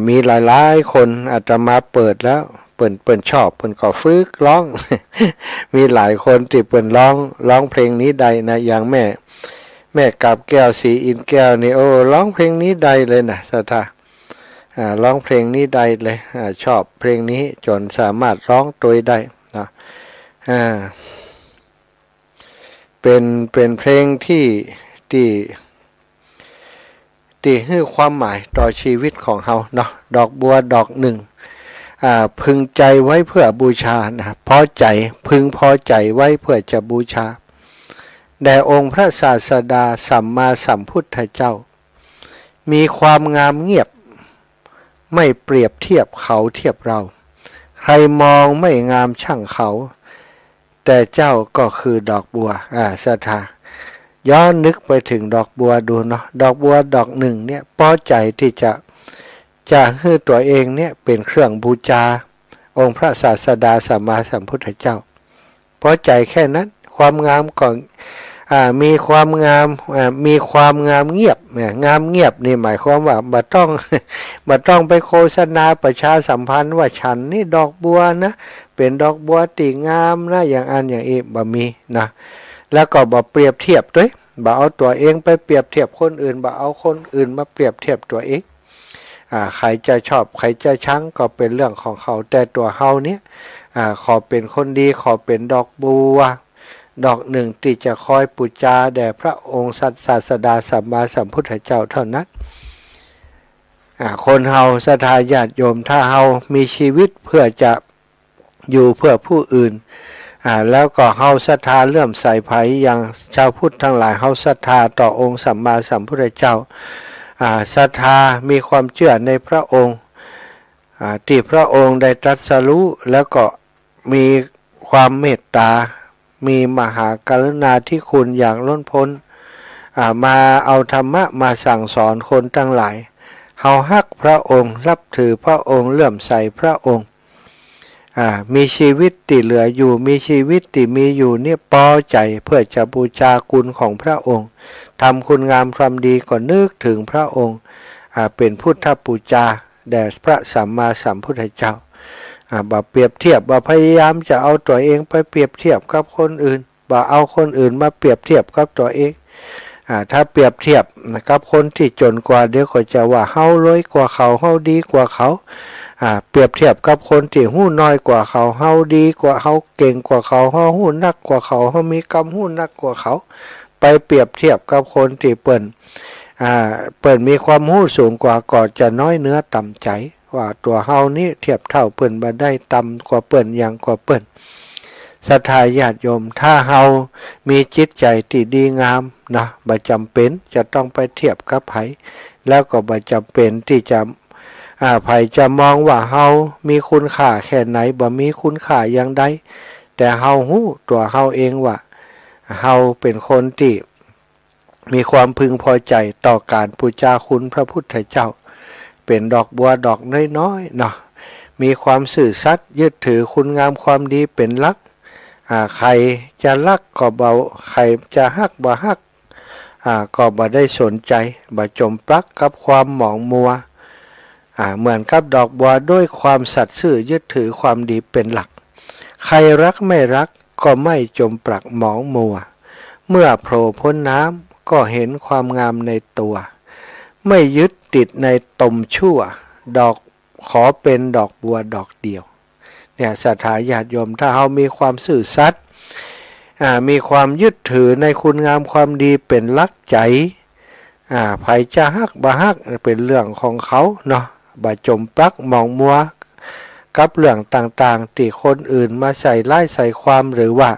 มีหลายคนอาตมาเปิดแล้วเปิ่นชอบเปิ่นก็ฝึกร้อง มีหลายคนที่เปิ่นร้องเพลงนี้ได้นะอย่างแม่กับแก้วสีอินแก้วนี่โอ้ร้องเพลงนี้ได้เลยนะศรัทธาร้องเพลงนี้ได้เลยชอบเพลงนี้จนสามารถร้องตัวได้นะเป็นเพลงที่ให้ความหมายต่อชีวิตของเฮาเนาะดอกบัวดอกหนึ่งพึงใจไว้เพื่อบูชานะพึงพอใจไว้เพื่อจะบูชาแด่องค์พระศาสดาสัมมาสัมพุทธเจ้ามีความงามเงียบไม่เปรียบเทียบเขาเทียบเราใครมองไม่งามช่างเขาแต่เจ้าก็คือดอกบัวศรัทธาย้อนนึกไปถึงดอกบัวดูเนาะดอกบัวดอกหนึ่งเนี่ยพอใจที่จะให้ตัวเองเนี่ยเป็นเครื่องบูชาองค์พระศาสดาสัมมาสัมพุทธเจ้าพอใจแค่นั้นความงามก่อนมีความงามเงียบงามเงียบนี่หมายความว่าบ่ต้องไปโฆษณาประชาสัมพันธ์ว่าฉันนี่ดอกบัวนะเป็นดอกบัวตีงามนะอย่างอันอย่างอีบ่มีนะแล้วก็บ่เปรียบเทียบด้วย บ่เอาตัวเองไปเปรียบเทียบคนอื่นบ่เอาคนอื่นมาเปรียบเทียบตัวเองใครจะชอบใครจะชังก็เป็นเรื่องของเขาแต่ตัวเฮาเนี่ยขอเป็นคนดีขอเป็นดอกบัวดอกหนึ่งที่จะคอยปูจาแด่พระองค์ศาสดาสัมมาสัมพุทธเจ้าเท่านั้นคนเฮาศรัทธาญาติโยมถ้าเฮามีชีวิตเพื่อจะอยู่เพื่อผู้อื่นแล้วก็เฮาศรัทธาเลื่อมใสไผอย่างชาวพุทธทั้งหลายเฮาศรัทธาต่อองค์สัมมาสัมพุทธเจ้าศรัทธามีความเชื่อในพระองค์ที่พระองค์ได้ตรัสรู้แล้วก็มีความเมตตามีมหากรุณาธิคุณอย่างล้นพ้นมาเอาธรรมะมาสั่งสอนคนทั้งหลายเฮาฮักพระองค์รับถือพระองค์เลื่อมใสพระองค์มีชีวิตที่เหลืออยู่มีชีวิตที่มีอยู่เนี่ยพอใจเพื่อจะบูชาคุณของพระองค์ทำคุณงามความดีก็นึกถึงพระองค์เป็นพุทธบูชาแด่พระสัมมาสัมพุทธเจ้าบ่เปรียบเทียบบ่พยายามจะเอาตัวเองไปเปรียบเทียบกับคนอื่นบ่เอาคนอื่นมาเปรียบเทียบกับตัวเองถ้าเปรียบเทียบกับคนที่จนกว่าเดี๋ยวก็จะว่าเฮารวยกว่าเขาเฮาดีกว่าเขาเปรียบเทียบกับคนที่หู้น้อยกว่าเขาเฮาดีกว่าเฮาเก่งกว่าเขาเฮาหู้นักกว่าเขาเฮามีกำหู้นักกว่าเขาไปเปรียบเทียบกับคนที่เปิ้นมีความหู้สูงกว่าก็จะน้อยเนื้อต่ำใจว่าตัวเฮานี่เทียบเท่าเปิ้นบ่ได้ต่ำกว่าเปิ้นอย่างกว่าเปิ้นศรัทธาญาติโยมถ้าเฮามีจิตใจที่ดีงามนะบ่จำเป็นจะต้องไปเทียบกับไผแล้วก็บ่จำเป็นที่จะไผจะมองว่าเฮามีคุณค่าแค่ไหนบ่มีคุณค่าอย่างใดแต่เฮาฮู้ตัวเฮาเองว่าเฮาเป็นคนที่มีความพึงพอใจต่อการบูชาคุณพระพุทธเจ้าเป็นดอกบัวดอกน้อยๆเนาะมีความซื่อสัตย์ยึดถือคุณงามความดีเป็นหลักใครจะรักก็เบาใครจะฮักบ่ฮักก็บ่ได้สนใจบ่จมปลักกับความหมองมัวเหมือนกับดอกบัวด้วยความสัตย์ซื่อยึดถือความดีเป็นหลักใครรักไม่รักก็ไม่จมปลักหมองมัวเมื่อโผล่พ้นน้ำก็เห็นความงามในตัวไม่ยึดติดในตมชั่วดอกขอเป็นดอกบัวดอกเดียวเนี่ยศรัทธาญาติโยมถ้าเฮามีความซื่อสัตย์มีความยึดถือในคุณงามความดีเป็นหลักใจไผจะฮักบ่ฮักเป็นเรื่องของเขาเนาะบ่จมปลักหมองมัวกับเรื่องต่างๆที่คนอื่นมาใส่ร้ายใส่ความหรือว่า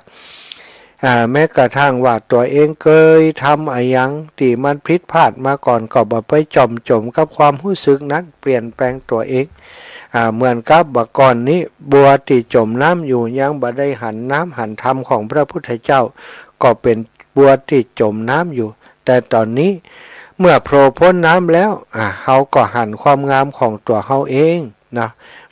แม้กระทั่งว่าตัวเองเคยทำอะไรยังที่มันผิดพลาดมาก่อนก็บ่ไปจมกับความรู้สึกนั้นเปลี่ยนแปลงตัวเองเหมือนกับบ่ก่อนนี้บัวที่จมน้ำอยู่ยังบ่ได้หันน้ำหันธรรมของพระพุทธเจ้าก็เป็นบัวที่จมน้ำอยู่แต่ตอนนี้เมื่อโผล่พ้นน้ำแล้วเฮาก็หันความงามของตัวเฮาเองนะ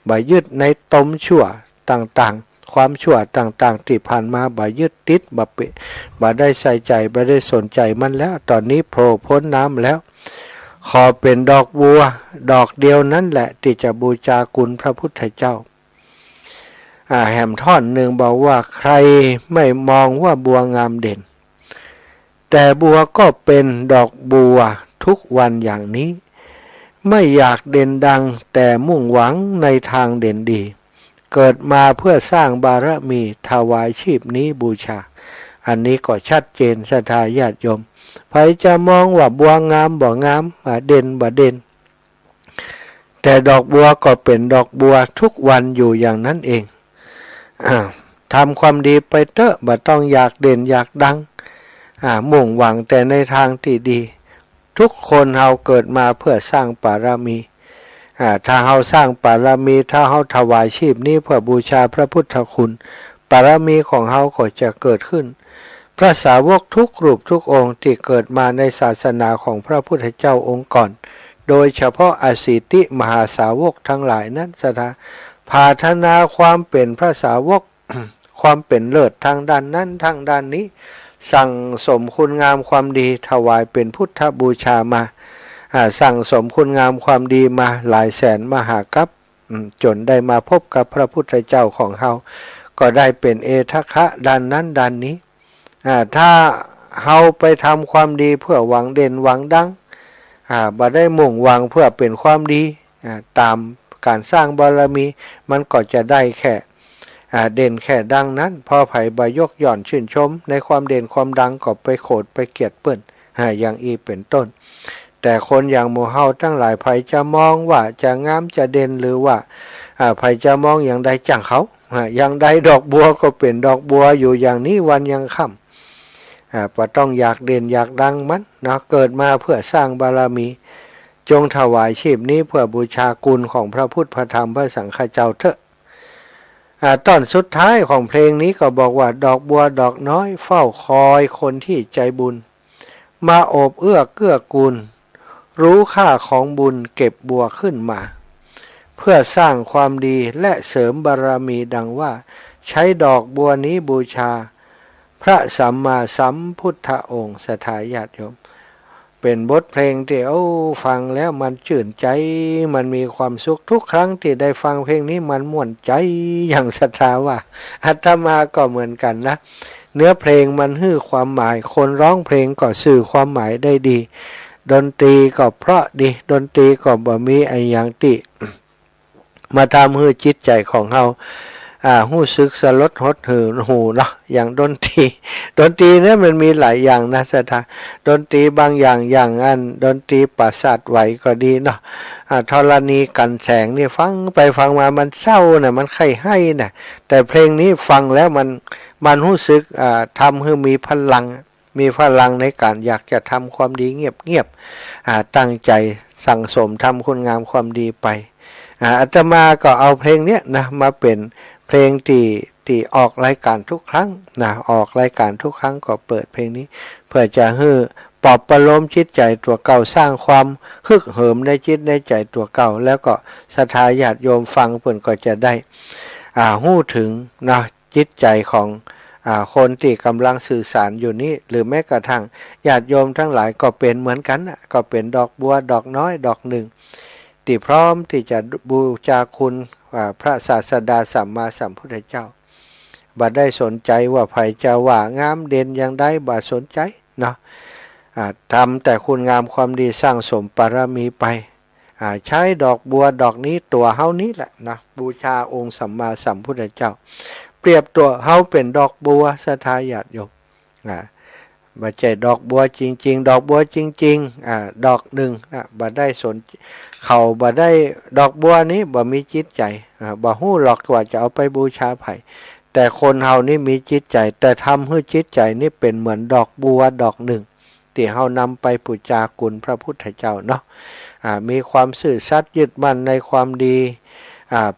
บ่ยึดในตมชั่วต่างๆความชั่วต่างๆที่ผ่านมาบ่ยึดติดบ่ได้ใส่ใจบ่ได้สนใจมันแล้วตอนนี้โผล่พ้นน้ำแล้วขอเป็นดอกบัวดอกเดียวนั้นแหละที่จะบูชาคุณพระพุทธเจ้าแหมท่อนหนึ่งบอกว่าใครไม่มองว่าบัวงามเด่นแต่บัวก็เป็นดอกบัวทุกวันอย่างนี้ไม่อยากเด่นดังแต่มุ่งหวังในทางเด่นดีเกิดมาเพื่อสร้างบารมีถวายชีพนี้บูชาอันนี้ก็ชัดเจนศรัทธาญาติโยมใครจะมองว่าบัวงามบ่งามเด่นบ่เด่นแต่ดอกบัวก็เป็นดอกบัวทุกวันอยู่อย่างนั้นเองทำความดีไปเถอะบ่ต้องอยากเด่นอยากดังมุ่งหวังแต่ในทางที่ดีทุกคนเฮาเกิดมาเพื่อสร้างบารมีถ้าเฮาสร้างบารมีถ้าเฮาถวายชีพนี้เพื่อบูชาพระพุทธคุณบารมีของเฮาก็จะเกิดขึ้นพระสาวกทุกรูปทุกองค์ที่เกิดมาในศาสนาของพระพุทธเจ้าองค์ก่อนโดยเฉพาะอสิติมหาสาวกทั้งหลายนั้นพาธนาความเป็นพระสาวก ความเป็นเลิศทางด้านนั้นทางด้านนี้สั่งสมคุณงามความดีถวายเป็นพุทธบูชามาสั่งสมคุณงามความดีมาหลายแสนมหากัปจนได้มาพบกับพระพุทธเจ้าของเฮาก็ได้เป็นเอทคะด้านนั้นด้านนี้ถ้า เฮาไปทำความดีเพื่อหวังเด่นหวังดังบ่ได้มุ่งหวังเพื่อเป็นความดีตามการสร้างบารมีมันก็จะได้แค่เด่นแค่ดังนั้นพอไผบ่ยกย่อนชื่นชมในความเด่นความดังก็ไปโขดไปเกียดเปิ้นอย่างอีเป็นต้นแต่คนอย่างหมู่เฮาทั้งหลายไผจะมองว่าจะงามจะเด่นหรือว่าไผจะมองอย่างใดจังเขาอย่างใดดอกบัวก็เป็นดอกบัวอยู่อย่างนี้วันยังค่ำบ่ต้องอยากเด่นอยากดังมันเนาะเกิดมาเพื่อสร้างบารมีจงถวายชีพนี้เพื่อบูชาคุณของพระพุทธพระธรรมพระสังฆเจ้าเถอะตอนสุดท้ายของเพลงนี้ก็บอกว่าดอกบัวดอกน้อยเฝ้าคอยคนที่ใจบุญมาโอบเอื้อเกื้อกูลรู้ค่าของบุญเก็บบัวขึ้นมาเพื่อสร้างความดีและเสริมบารมีดังว่าใช้ดอกบัวนี้บูชาพระสัมมาสัมพุทธองค์ศรัทธาญาติโยมเป็นบทเพลงที่ฟังแล้วมันชื่นใจมันมีความสุขทุกครั้งที่ได้ฟังเพลงนี้มันม่วนใจอย่างศรัทธาว่าอาตมาก็เหมือนกันนะเนื้อเพลงมันให้ความหมายคนร้องเพลงก็สื่อความหมายได้ดีดนตรีก็เพราะดีดนตรีก็บ่มีไอ้อย่างติมาทำให้จิตใจของเฮารู้สึกสลดหดหูเนาะอย่างดนตรีเนี่ยมันมีหลายอย่างนะสถาดนตรีบางอย่างอย่างดนตรีประสาทไหวก็ดีเนาะธรณีกันแสงนี่ฟังไปฟังมามันเศร้าน่ะมันไข้ให้น่ะแต่เพลงนี้ฟังแล้วมันรู้สึกทำให้มีพลังในการอยากจะทำความดีเงียบตั้งใจสั่งสมทำคุณงามความดีไปอาตมาก็เอาเพลงเนี้ยนะมาเป็นเพลงที่ออกรายการทุกครั้งนะออกรายการทุกครั้งก็เปิดเพลงนี้เพื่อจะให้ปลอบประโลมจิตใจตัวเก่าสร้างความฮึกเหิมในจิตในใจตัวเก่าแล้วก็ศรัทธาญาติโยมฟังเพิ่นก็จะได้ฮู้ถึงนะจิตใจของคนที่กำลังสื่อสารอยู่นี้หรือแม้กระทั่งญาติโยมทั้งหลายก็เป็นเหมือนกันก็เป็นดอกบัวดอกน้อยดอกหนึ่งที่พร้อมที่จะบูชาคุณพระศาสดาสัมมาสัมพุทธเจ้าบ่ได้สนใจว่าไผจะว่างามเด่นอย่างใดบ่สนใจเนาะทำแต่คุณงามความดีสร้างสมบารมีไปใช้ดอกบัวดอกนี้ตัวเฮานี้แหละนะบูชาองค์สัมมาสัมพุทธเจ้าเปรียบตัวเฮาเป็นดอกบัวศรัทธาญาติโยมบ่ใช่ดอกบัวจริงๆดอกบัวจริงๆดอกหนึ่งบ่ได้สนเขาบ่ได้ดอกบัวนี้บ่มีจิตใจบ่ฮู้หรอกว่าจะเอาไปบูชาไผแต่คนเฮานี่มีจิตใจแต่ทำให้จิตใจนี่เป็นเหมือนดอกบัวดอกหนึ่งที่เฮานำไปบูชาคุณพระพุทธเจ้าเนาะมีความซื่อสัตย์ยึดมั่นในความดี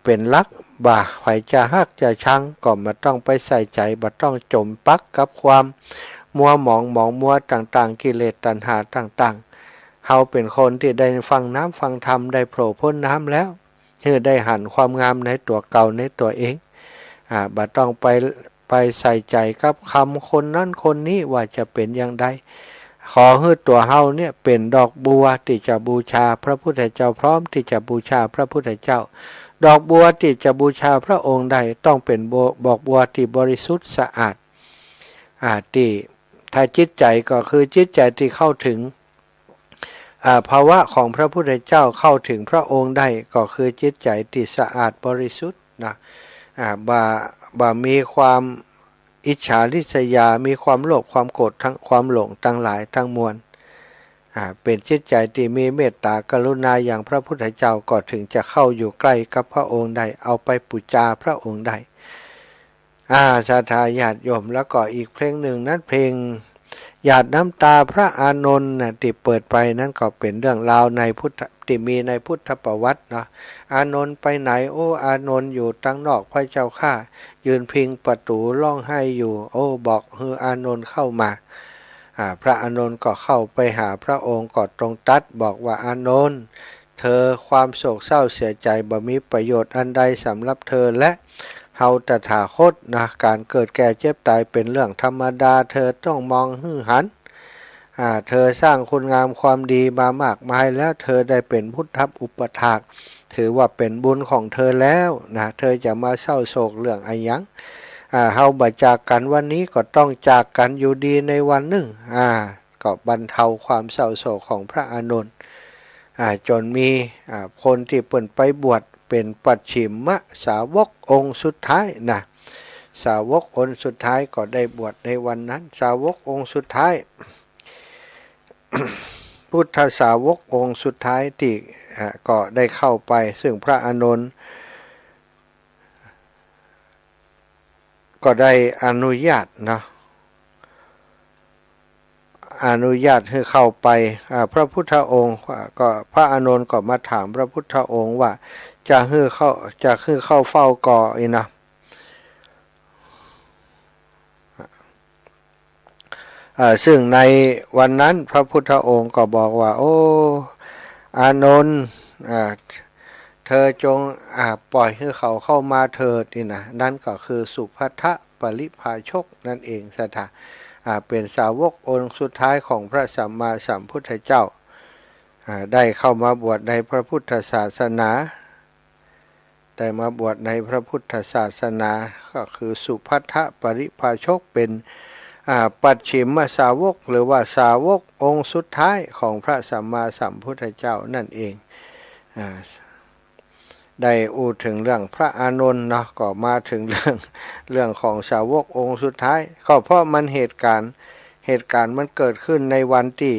เป็นหลักบ่ไผจะฮักจะชังก็บ่ต้องไปใส่ใจบ่ต้องจมปักกับความมัวหมองมัวต่างๆกิเลสตัณหาต่างๆเฮาเป็นคนที่ได้ฟังน้ำฟังธรรมได้โผล่พ้นน้ำแล้วได้หันความงามในตัวเก่าในตัวเองบ่ต้องไปใส่ใจกับคำคนนั้นคนนี้ว่าจะเป็นอย่างใดขอให้ตัวเฮาเนี่ยเป็นดอกบัวที่จะบูชาพระพุทธเจ้าพร้อมที่จะบูชาพระพุทธเจ้าดอกบัวที่จะบูชาพระองค์ใดต้องเป็นดอกบัวที่บริสุทธิ์สะอาดที่ถ้าจิตใจก็คือจิตใจที่เข้าถึงภาวะของพระพุทธเจ้าเข้าถึงพระองค์ได้ก็คือจิตใจที่สะอาดบริสุทธิ์นะบ่มีความอิจฉาริษยามีความโลภความโกรธทั้งความหลงทั้งหลายทั้งมวลเป็นจิตใจที่มีเมตตากรุณาอย่างพระพุทธเจ้าก็ถึงจะเข้าอยู่ใกล้กับพระองค์ได้เอาไปบูชาพระองค์ได้ศรัทธาญาติโยมแล้วก็อีกเพลงหนึ่งนั้นเพลงหยาดน้ำตาพระอานนท์ที่เปิดไปนั้นก็เป็นเรื่องราวในพุทธที่มีในพุทธประวัติเนาะอานนท์ไปไหนอานนท์อยู่ตั้งนอกพระเจ้าข้ายืนพิงประตูร้องไห้อยู่บอกให้อานนท์เข้ามาพระอานนท์ก็เข้าไปหาพระองค์ก็ตรงตัดบอกว่าอานนท์เธอความโศกเศร้าเสียใจบ่มีประโยชน์อันใดสำหรับเธอและเฮาตถาคตนะการเกิดแก่เจ็บตายเป็นเรื่องธรรมดาเธอต้องมองหันเธอสร้างคุณงามความดีมามากมายแล้วเธอได้เป็นพุทธอุปถากถือว่าเป็นบุญของเธอแล้วนะเธอจะมาเศร้าโศกเรื่องอะไรยัง เฮาบ่จากกันวันนี้ก็ต้องจากกันอยู่ดีในวันหนึ่งก็บรรเทาความเศร้าโศกของพระอานนท์จนมีคนที่เปิ่นไปบวชเป็นปัจฉิมสาวกองค์สุดท้ายนะสาวกองค์สุดท้ายก็ได้บวชในวันนั้นสาวกองค์สุดท้าย พุทธสาวกองค์สุดท้ายที่ก็ได้เข้าไปซึ่งพระอานนท์ก็ได้อนุญาตนะอนุญาตให้เข้าไปพระพุทธองค์ก็พระอานนท์ก็มาถามพระพุทธองค์ว่าจะให้เข้าเฝ้าก่อนะซึ่งในวันนั้นพระพุทธองค์ก็บอกว่าโอ้อานนท์เธอจงปล่อยให้เขาเข้ามาเถิดนี่นะนั่นก็คือสุภัททปริภาชกนั่นเองสถาเป็นสาวกองค์สุดท้ายของพระสัมมาสัมพุทธเจ้าได้เข้ามาบวชในพระพุทธศาสนาได้มาบวชในพระพุทธศาสนาก็คือสุภัททปริภาชกเป็นปัจฉิมสาวกหรือว่าสาวกองค์สุดท้ายของพระสัมมาสัมพุทธเจ้านั่นเองได้อูถึงเรื่องพระอานนท์เนาะก็มาถึงเรื่องของสาวกองค์สุดท้ายก็เพราะมันเหตุการณ์มันเกิดขึ้นในวันที่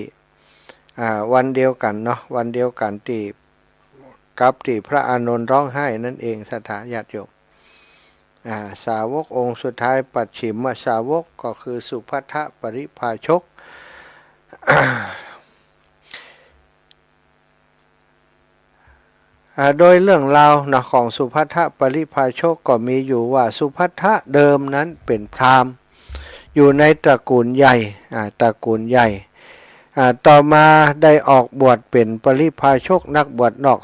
วันเดียวกันเนาะวันเดียวกันที่กับที่พระอานนท์ร้องไห้นั่นเองสถาญาติโยมสาวกองค์สุดท้ายปัจฉิมสาวกก็คือสุภัททปริภาชก โดยเรื่องราวนะของสุภัททปริภาชกก็มีอยู่ว่าสุภัททะเดิมนั้นเป็นพราหมณ์อยู่ในตระกูลใหญ่ต่อมาได้ออกบวชเป็นปริภาชกนักบวชนอก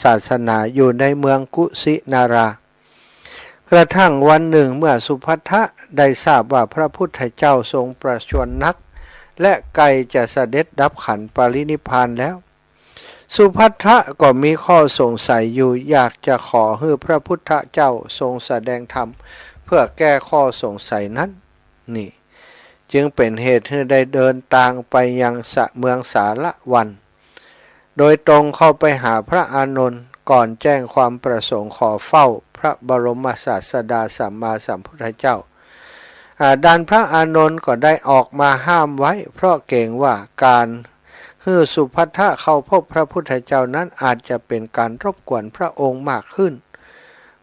ศาสนาอยู่ในเมืองกุสินารากระทั่งวันหนึ่งเมื่อสุภัททะได้ทราบว่าพระพุทธเจ้าทรงประชวรนักและไกลจะเสด็จดับขันปรินิพพานแล้วสุภัททะก็มีข้อสงสัยอยู่อยากจะขอให้พระพุทธเจ้าทรงแสดงธรรมเพื่อแก้ข้อสงสัยนั้นนี่จึงเป็นเหตุให้ได้เดินทางไปยังเมืองสาละวันโดยตรงเข้าไปหาพระอานนท์ก่อนแจ้งความประสงค์ขอเฝ้าพระบรมศาสดาสัมมาสัมพุทธเจ้าด้านพระอานนท์ก็ได้ออกมาห้ามไว้เพราะเกรงว่าการให้สุภัททะเข้าพบพระพุทธเจ้านั้นอาจจะเป็นการรบกวนพระองค์มากขึ้น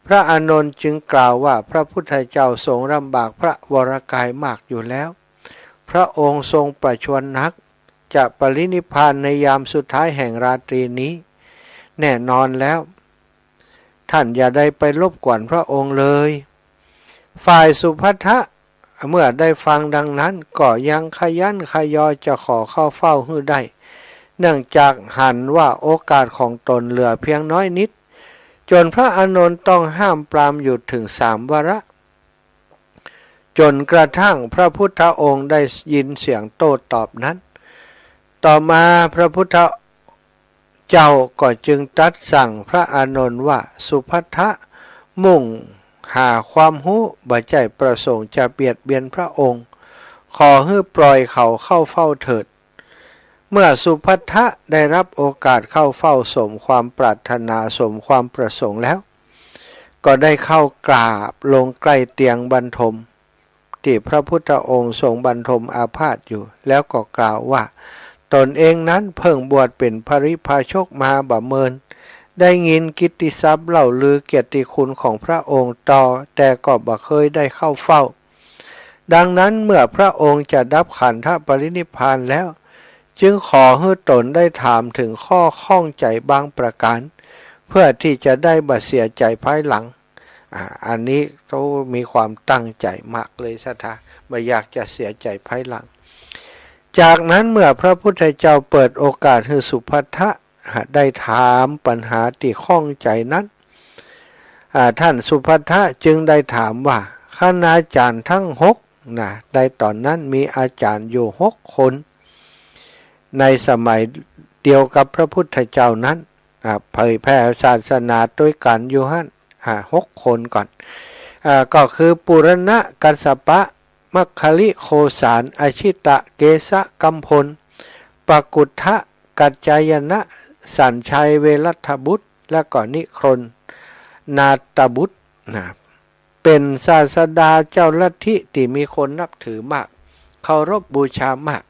พระอานนท์จึงกล่าวว่าพระพุทธเจ้าทรงลำบากพระวรกายมากอยู่แล้วพระองค์ทรงประชวรนักจะปรินิพพานในยามสุดท้ายแห่งราตรีนี้แน่นอนแล้วท่านอย่าได้ไปรบกวนพระองค์เลยฝ่ายสุภัททะเมื่อได้ฟังดังนั้นก็ยังขยันขยอจะขอเข้าเฝ้าให้ได้เนื่องจากหันว่าโอกาสของตนเหลือเพียงน้อยนิดจนพระอานนท์ต้องห้ามปรามอยู่ถึง3 วาระจนกระทั่งพระพุทธองค์ได้ยินเสียงโต้ตอบนั้นต่อมาพระพุทธเจ้าก็จึงตรัสสั่งพระอานนท์ว่าสุภัททะมุ่งหาความรู้บ่ใจประสงค์จะเบียดเบียนพระองค์ขอให้ปล่อยเขาเข้าเฝ้าเถิดเมื่อสุภัททะได้รับโอกาสเข้าเฝ้าสมความปรารถนาสมความประสงค์แล้วก็ได้เข้ากราบลงใกล้เตียงบรรทมที่พระพุทธองค์ทรงบรรทมอาพาธอยู่แล้วก็กล่าวว่าตนเองนั้นเพิ่งบวชเป็นปริภาชกมาบ่เมินได้ยินกิตติศัพท์เล่าลือเกียรติคุณของพระองค์ต่อแต่ก็บ่เคยได้เข้าเฝ้าดังนั้นเมื่อพระองค์จะดับขันธปรินิพพานแล้วจึงขอให้ตนได้ถามถึงข้อข้องใจบางประการเพื่อที่จะได้บ่เสียใจภายหลังอันนี้เขามีความตั้งใจมากเลยสถาบ่อยากจะเสียใจภายหลังจากนั้นเมื่อพระพุทธเจ้าเปิดโอกาสให้สุภัททะได้ถามปัญหาที่ข้องใจนั้นท่านสุภัททะจึงได้ถามว่าคณาจารย์ทั้ง6ในตอนนั้นมีอาจารย์อยู่6 คนในสมัยเดียวกับพระพุทธเจ้านั้นเผยแผ่ศาสนาด้วยกันอยู่6 คนก่อน ก็คือปุรณะกัสสปะมัคคลิโคสารอชิตะเกสะกัมพลปกุฏทะกัจจายนะสัญชัยเวรัตบุตรและก็นิครนนาตบุตรนะเป็นศาสดาเจ้าลัทธิที่มีคนนับถือมากเคารพบูชามาก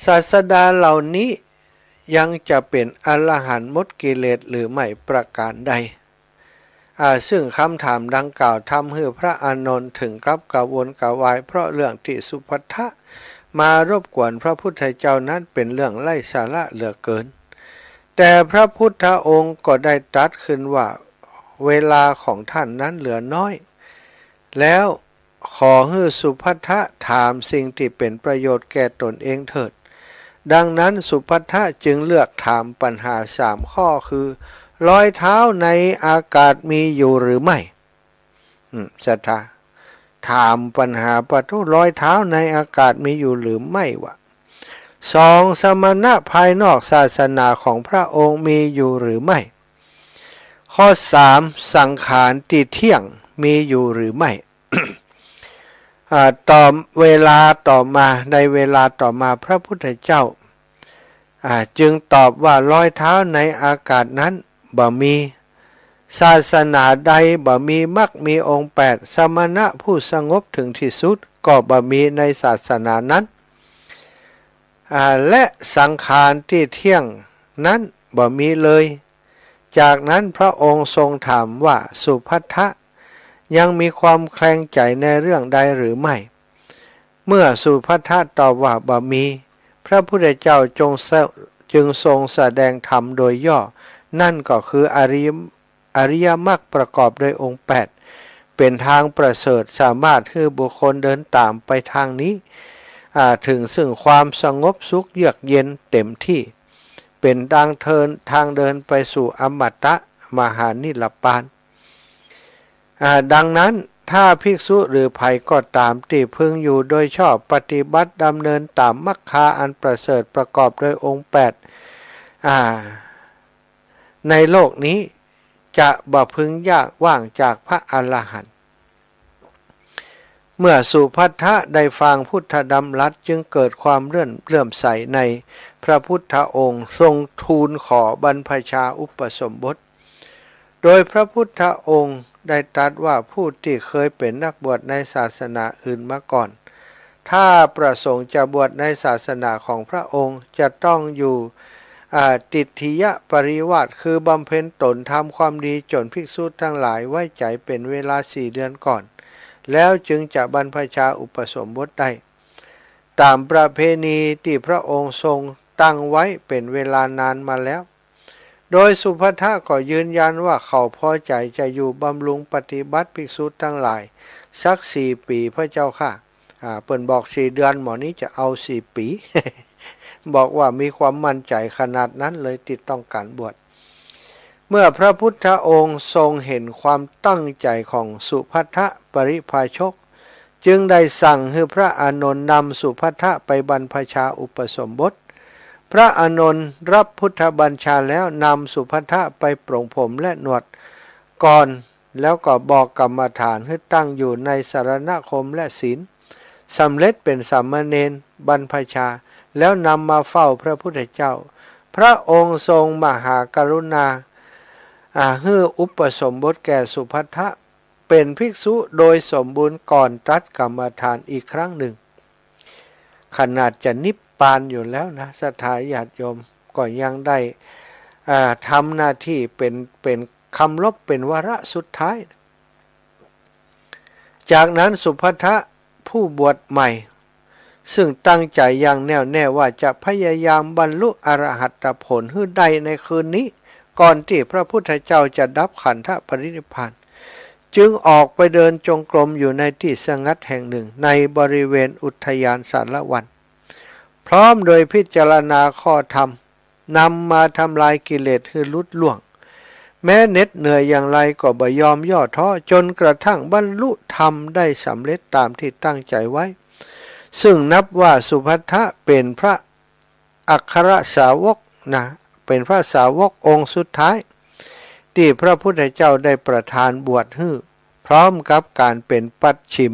ศาสดาเหล่านี้ยังจะเป็นอรหันต์หมดกิเลสหรือไม่ประการใดซึ่งคำถามดังกล่าวทำให้พระอานนท์ถึงกับกระวนกระวายเพราะเรื่องที่สุภัททะมารบกวนพระพุทธเจ้านั้นเป็นเรื่องไร้สาระเหลือเกินแต่พระพุทธองค์ก็ได้ตรัสขึ้นว่าเวลาของท่านนั้นเหลือน้อยแล้วขอให้สุภัททะถามสิ่งที่เป็นประโยชน์แก่ตนเองเถิดดังนั้นสุภัททะจึงเลือกถามปัญหา3ข้อคือรอยเท้าในอากาศมีอยู่หรือไม่ศรัทธาถามปัญหาปะทุรอยเท้าในอากาศมีอยู่หรือไม่วะ2สมณะภายนอกศาสนาของพระองค์มีอยู่หรือไม่ข้อ3สังขารที่เที่ยงมีอยู่หรือไม่ ต่อเวลาต่อมาในเวลาต่อมาพระพุทธเจ้าจึงตอบว่ารอยเท้าในอากาศนั้นบ่มีศาสนาใดบ่มีมรรคมีองค์8สมณะผู้สงบถึงที่สุดก็บ่มีในศาสนานั้นและสังขารที่เที่ยงนั้นบ่มีเลยจากนั้นพระองค์ทรงถามว่าสุภัททะยังมีความแคลงใจในเรื่องใดหรือไม่เมื่อสุภัททะตอบว่าบ่มีพระพุทธเจ้าจึงทรงแสดงธรรมโดยย่อนั่นก็คืออริยมรรคประกอบด้วยองค์8เป็นทางประเสริฐสามารถให้บุคคลเดินตามไปทางนี้ถึงซึ่งความสงบสุขเยือกเย็นเต็มที่เป็นทางเดินไปสู่อมตะมหานิพพานดังนั้นถ้าภิกษุหรือภัยก็ตามที่พึงอยู่โดยชอบปฏิบัติดำเนินตามมรรคอันประเสริฐประกอบด้วยองค์8ในโลกนี้จะบ่พึงยากว่างจากพระอรหันต์เมื่อสุภัททะได้ฟังพุทธดำรัสจึงเกิดความเลื่อมใสในพระพุทธองค์ทรงทูลขอบรรพชาอุปสมบทโดยพระพุทธองค์ได้ตรัสว่าผู้ที่เคยเป็นนักบวชในศาสนาอื่นมาก่อนถ้าประสงค์จะบวชในศาสนาของพระองค์จะต้องอยู่ติทิยปริวาสคือบำเพ็ญตนทำความดีจนภิกษุทั้งหลายไว้ใจเป็นเวลา4 เดือนก่อนแล้วจึงจะบรรพชาอุปสมบทได้ตามประเพณีที่พระองค์ทรงตั้งไว้เป็นเวลานานมาแล้วโดยสุภัททะก็ยืนยันว่าเขาพอใจจะอยู่บำรุงปฏิบัติภิกษุทั้งหลายสัก4 ปีพระเจ้าค่ะเปิ่นบอก4 เดือนหมอนี้จะเอา4 ปี บอกว่ามีความมั่นใจขนาดนั้นเลยติดต้องการบวชเมื่อพระพุทธองค์ทรงเห็นความตั้งใจของสุภัททะปริพาชกจึงได้สั่งให้พระอานนท์นำสุภัททะไปบรรพชาอุปสมบทพระอานนท์รับพุทธบัญชาแล้วนำสุภัททะไปปรงผมและหนวดก่อนแล้วก็บอกกรรมฐานให้ตั้งอยู่ในสรณคมและศีลสำเร็จเป็นสามเณรบรรพชาแล้วนำมาเฝ้าพระพุทธเจ้าพระองค์ทรงมหากรุณาให้อุปสมบทแก่สุภัททะเป็นภิกษุโดยสมบูรณ์ก่อนตรัสกรรมฐานอีกครั้งหนึ่งขนาดจะนิพพานอยู่แล้วนะศรัทธาญาติโยมก็ยังได้ทำหน้าที่เป็นคำลบเป็นวาระสุดท้ายจากนั้นสุภัททะผู้บวชใหม่ซึ่งตั้งใจอย่างแน่วแน่ว่าจะพยายามบรรลุอรหัตผลให้ได้ในคืนนี้ก่อนที่พระพุทธเจ้าจะดับขันธปรินิพพานจึงออกไปเดินจงกรมอยู่ในที่สงัดแห่งหนึ่งในบริเวณอุทยานสารวันพร้อมโดยพิจารณาข้อธรรมนำมาทำลายกิเลสให้ลุดล่วงแม้เหน็ดเหนื่อยอย่างไรก็บ่ยอมย่อท้อจนกระทั่งบรรลุธรรมได้สำเร็จตามที่ตั้งใจไว้ซึ่งนับว่าสุภัททะเป็นพระอัครสาวกนะเป็นพระสาวกองค์สุดท้าย ที่พระพุทธเจ้าได้ประทานบวชให้พร้อมกับการเป็นปัจฉิม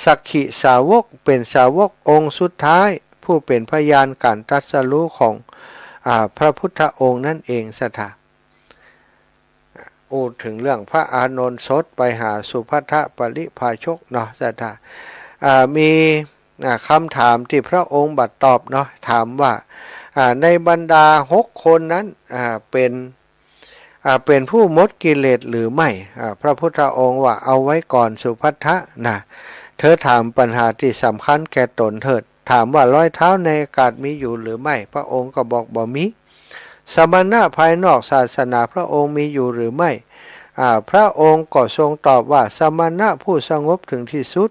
สักขิสาวกเป็นสาวกองค์สุดท้ายผู้เป็นพยานการตรัสรู้ของพระพุทธองค์นั่นเองสถาถึงเรื่องพระอานนท์สดไปหาสุภัททปริภาชกเนาะสถามีคำถามที่พระองค์บัดตอบเนาะถามว่าในบรรดา6 คนนั้นเป็นผู้หมดกิเลสหรือไม่พระพุทธองค์ว่าเอาไว้ก่อนสุภัททะนะเธอถามปัญหาที่สำคัญแก่ตนเถิดถามว่ารอยเท้าในอากาศมีอยู่หรือไม่พระองค์ก็บอกบ่มีสมณะภายนอกศาสนาพระองค์มีอยู่หรือไม่พระองค์ก็ทรงตอบว่าสมณะผู้สงบถึงที่สุด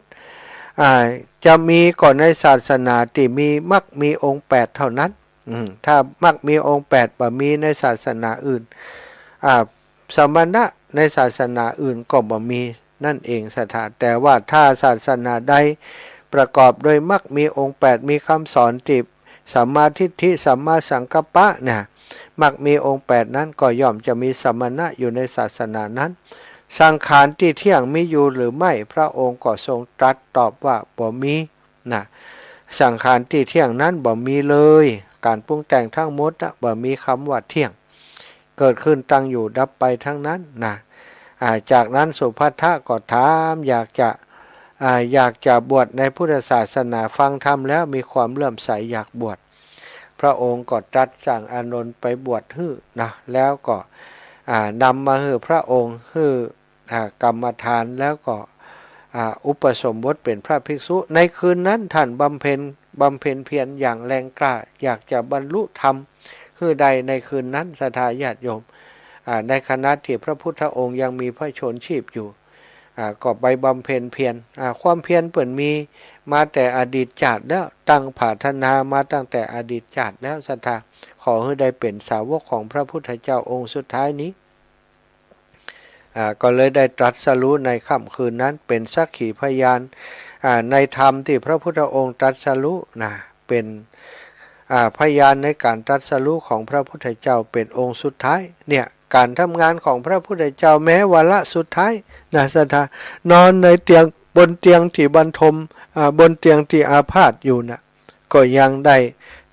จะมีก่อนในศาสนาที่มีมรรคมีองค์8เท่านั้นถ้ามรรคมีองค์8บ่มีในศาสนาอื่นสมณะในศาสนาอื่นก็บ่มีนั่นเองสถานแต่ว่าถ้าศาสนาใดประกอบโดยมรรคมีองค์8มีคำสอนติสัมมาทิฏฐิสัมมาสังกัปปะเนี่ยมรรคมีองค์8นั้นก็ย่อมจะมีสมณะอยู่ในศาสนานั้นสังขารที่เที่ยงมีอยู่หรือไม่พระองค์ก็ทรงตรัสตอบว่าบ่มีนะสังขารที่เที่ยงนั้นบ่มีเลยการปรุงแต่งทั้งหมดบ่มีคำว่าเที่ยงเกิดขึ้นตั้งอยู่ดับไปทั้งนั้นนะจากนั้นสุภัททะก็ถามอยากจะบวชในพุทธศาสนาฟังธรรมแล้วมีความเลื่อมใสอยากบวชพระองค์ก็ตรัสสั่งอานนท์ไปบวชให้นะแล้วก็นำมาให้พระองค์ให้กรรมฐานแล้วก็อุปสมบทเป็นพระภิกษุในคืนนั้นท่านบำเพ็ญเพียรอย่างแรงกล้าอยากจะบรรลุธรรมให้ใดในคืนนั้นศรัทธาญาติโยมในขณะที่พระพุทธองค์ยังมีพระชนชีพอยู่ก็ไปบำเพ็ญเพียรความเพียรเปิ่นมีมาแต่อดีตชาติแล้วตั้งปรารถนามาตั้งแต่อดีตชาติแล้วศรัทธาขอให้ได้เป็นสาวกของพระพุทธเจ้าองค์สุดท้ายนี้ก็เลยได้ตรัสรู้ในค่ำคืนนั้นเป็นสักขีพยานในธรรมที่พระพุทธองค์ตรัสรู้เป็นพยานในการตรัสรู้ของพระพุทธเจ้าเป็นองค์สุดท้ายเนี่ยการทำงานของพระพุทธเจ้าแม้วาระสุดท้ายศรัทธานอนในเตียงบนเตียงที่บรรทมบนเตียงที่อาพาธอยู่ก็ยังได้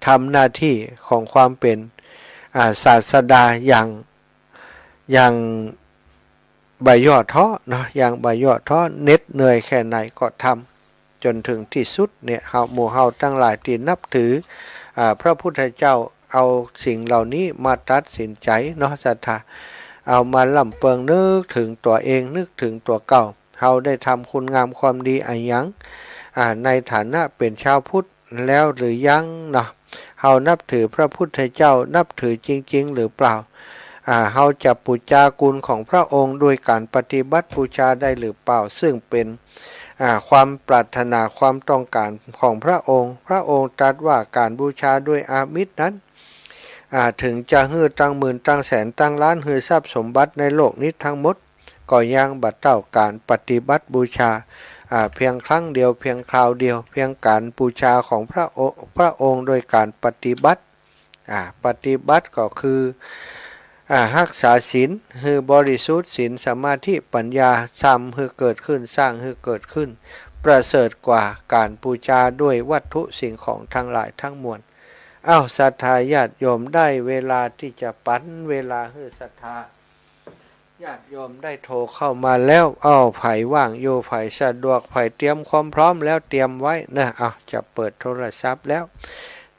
ทำหน้าที่ของความเป็นศาสดาอย่างใบย่อท้ออย่างใบย่อท้อเหน็ดเหนื่อยแค่ไหนก็ทำจนถึงที่สุดเนี่ยหมู่เฮาทั้งหลายที่นับถือพระพุทธเจ้าเอาสิ่งเหล่านี้มาตัดสินใจศรัทธาเอามาลำเปิงนึกถึงตัวเองนึกถึงตัวเก่าเฮาได้ทำคุณงามความดีอะไรยังในฐานะเป็นชาวพุทธแล้วหรือยังเฮานับถือพระพุทธเจ้านับถือจริงๆหรือเปล่าเฮาจะบูชาคุณของพระองค์ด้วยการปฏิบัติบูชาได้หรือเปล่าซึ่งเป็นความปรารถนาความต้องการของพระองค์ตรัสว่าการบูชาด้วยอามิตรนั้นถึงจะฮื้อตั้งหมื่นตั้งแสนตั้งล้านฮื้อทรัพย์สมบัติในโลกนี้ทั้งหมดก็ยังบัดเต้าการปฏิบัติบูชาเพียงครั้งเดียวเพียงคราวเดียวเพียงการบูชาของพระองค์โดยการปฏิบัติก็คือรักษาศีลคือบริสุทธิ์ศีลสมาธิปัญญาซ้ำคือเกิดขึ้นสร้างคือเกิดขึ้นประเสริฐกว่าการบูชาด้วยวัตถุสิ่งของทั้งหลายทั้งมวลศรัทธาญาติโยมได้เวลาที่จะปั้นเวลาให้ศรัทธาญาติโยมได้โทรเข้ามาแล้วไผว่างอยู่ไผสะดวกไผเตรียมความพร้อมแล้วเตรียมไว้จะเปิดโทรศัพท์แล้ว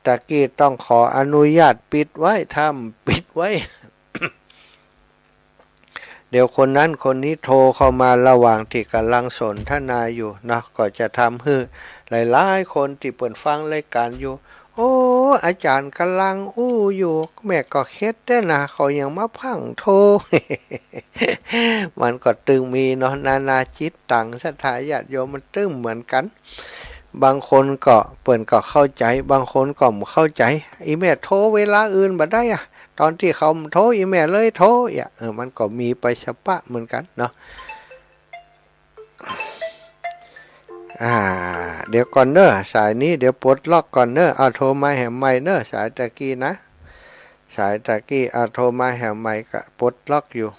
ตะกี้ต้องขออนุญาตปิดไว้ปิดไว้ เดี๋ยวคนนั้นคนนี้โทรเข้ามาระหว่างที่กำลังสนทนาอยู่ก็จะทำให้หลายๆคนที่เปิดฟังรายการอยู่อาจารย์กำลังอยู่แม่ก็เฮ็ดได้เขายังมาพังโทร มันก็ตึงมีนานาจิตตังศรัทธาญาติโยมมันตึงเหมือนกันบางคนก็เปิ่นก็เข้าใจบางคนก็ไม่เข้าใจอีแม่โทรเวลาอื่นบ่ได้ตอนที่เขาโทรอีแม่เลยโทรมันก็มีไปเฉพาะเหมือนกันเดี๋ยวก่อนสายนี้เดี๋ยวปลดล็อกก่อนโทรมาแหมใหม่สายตะกี้นะ สายตะกี้โทรมาแหมใหม่ก็ปลดล็อกอยู่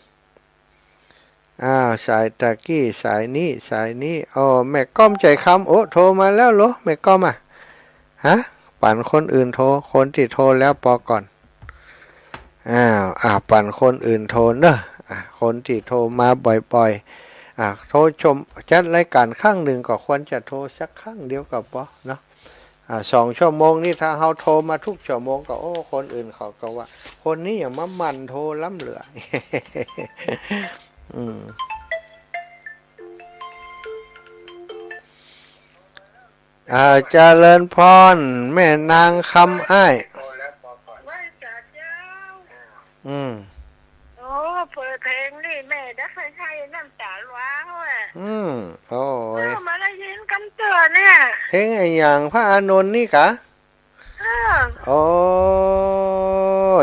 อ้าวสายตะกี้สายนี้อ๋อแม่ก้อมใจคำโอ้โทรมาแล้วเหรอแม่ก้อมฮะปั่นคนอื่นโทรคนที่โทรแล้วปอก่อนปั่นคนอื่นโทรเนอะคนที่โทรมาบ่อยๆโทรชมจัดรายการข้างหนึ่งก็ควรจะโทรสักครั้งเดียวกับปอเนาะ2 ชั่วโมงนี่ถ้าเฮาโทรมาทุกชั่วโมงก็โอ้คนอื่นเขาก็ว่าคนนี้อย่างมันโทรล้ำเหลือ เจริญพรแม่นางคำอ้ายโอ้เปิดเพลงนี่แม่ได้ใช้น้ำตาล้างว่ะโอ้ยมาได้ยินคำเตือนเนี่ยเพลงไอ้อย่างพระอานนท์นี่กะโอ้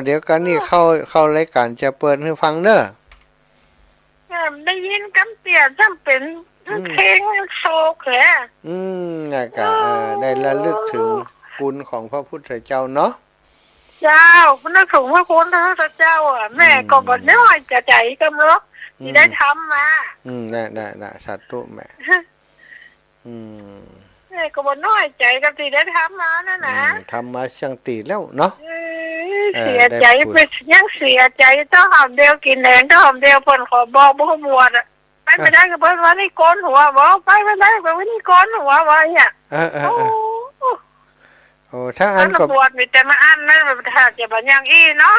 เดี๋ยวกันนี่เข้ารายการจะเปิดให้ฟังเนอะได้ยินคำเตือนจำเป็นเพลงโศกเลยน่ะกะได้ระลึกถึงคุณของพระพุทธเจ้าเนาะเจ้าคุณนึกถึงว่าคุณพระเจ้าแม่ก็บ่น้อยจะใจกำลังที่ได้ทำมาน่ะสาธุแม่แม่ก็บ่น้อยใจกับที่ได้ทำมานั่นนะทำมาช่างตีแล้วเนาะเสียใจไปยังเสียใจต้องหอมเดียวกินแหนงต้องหอมเดียวเพิ่นขอบอกบ่บวชไปไม่ได้ก็เพิ่นว่านี่โกนหัวบ่ไปไม่ได้ก็ว่านี่โกนหัวว่าเนี่ยโอ้ถ้าอันก็บวชมีแต่มาอันนั่นแบบถ้าจะบัญญัติอีเนาะ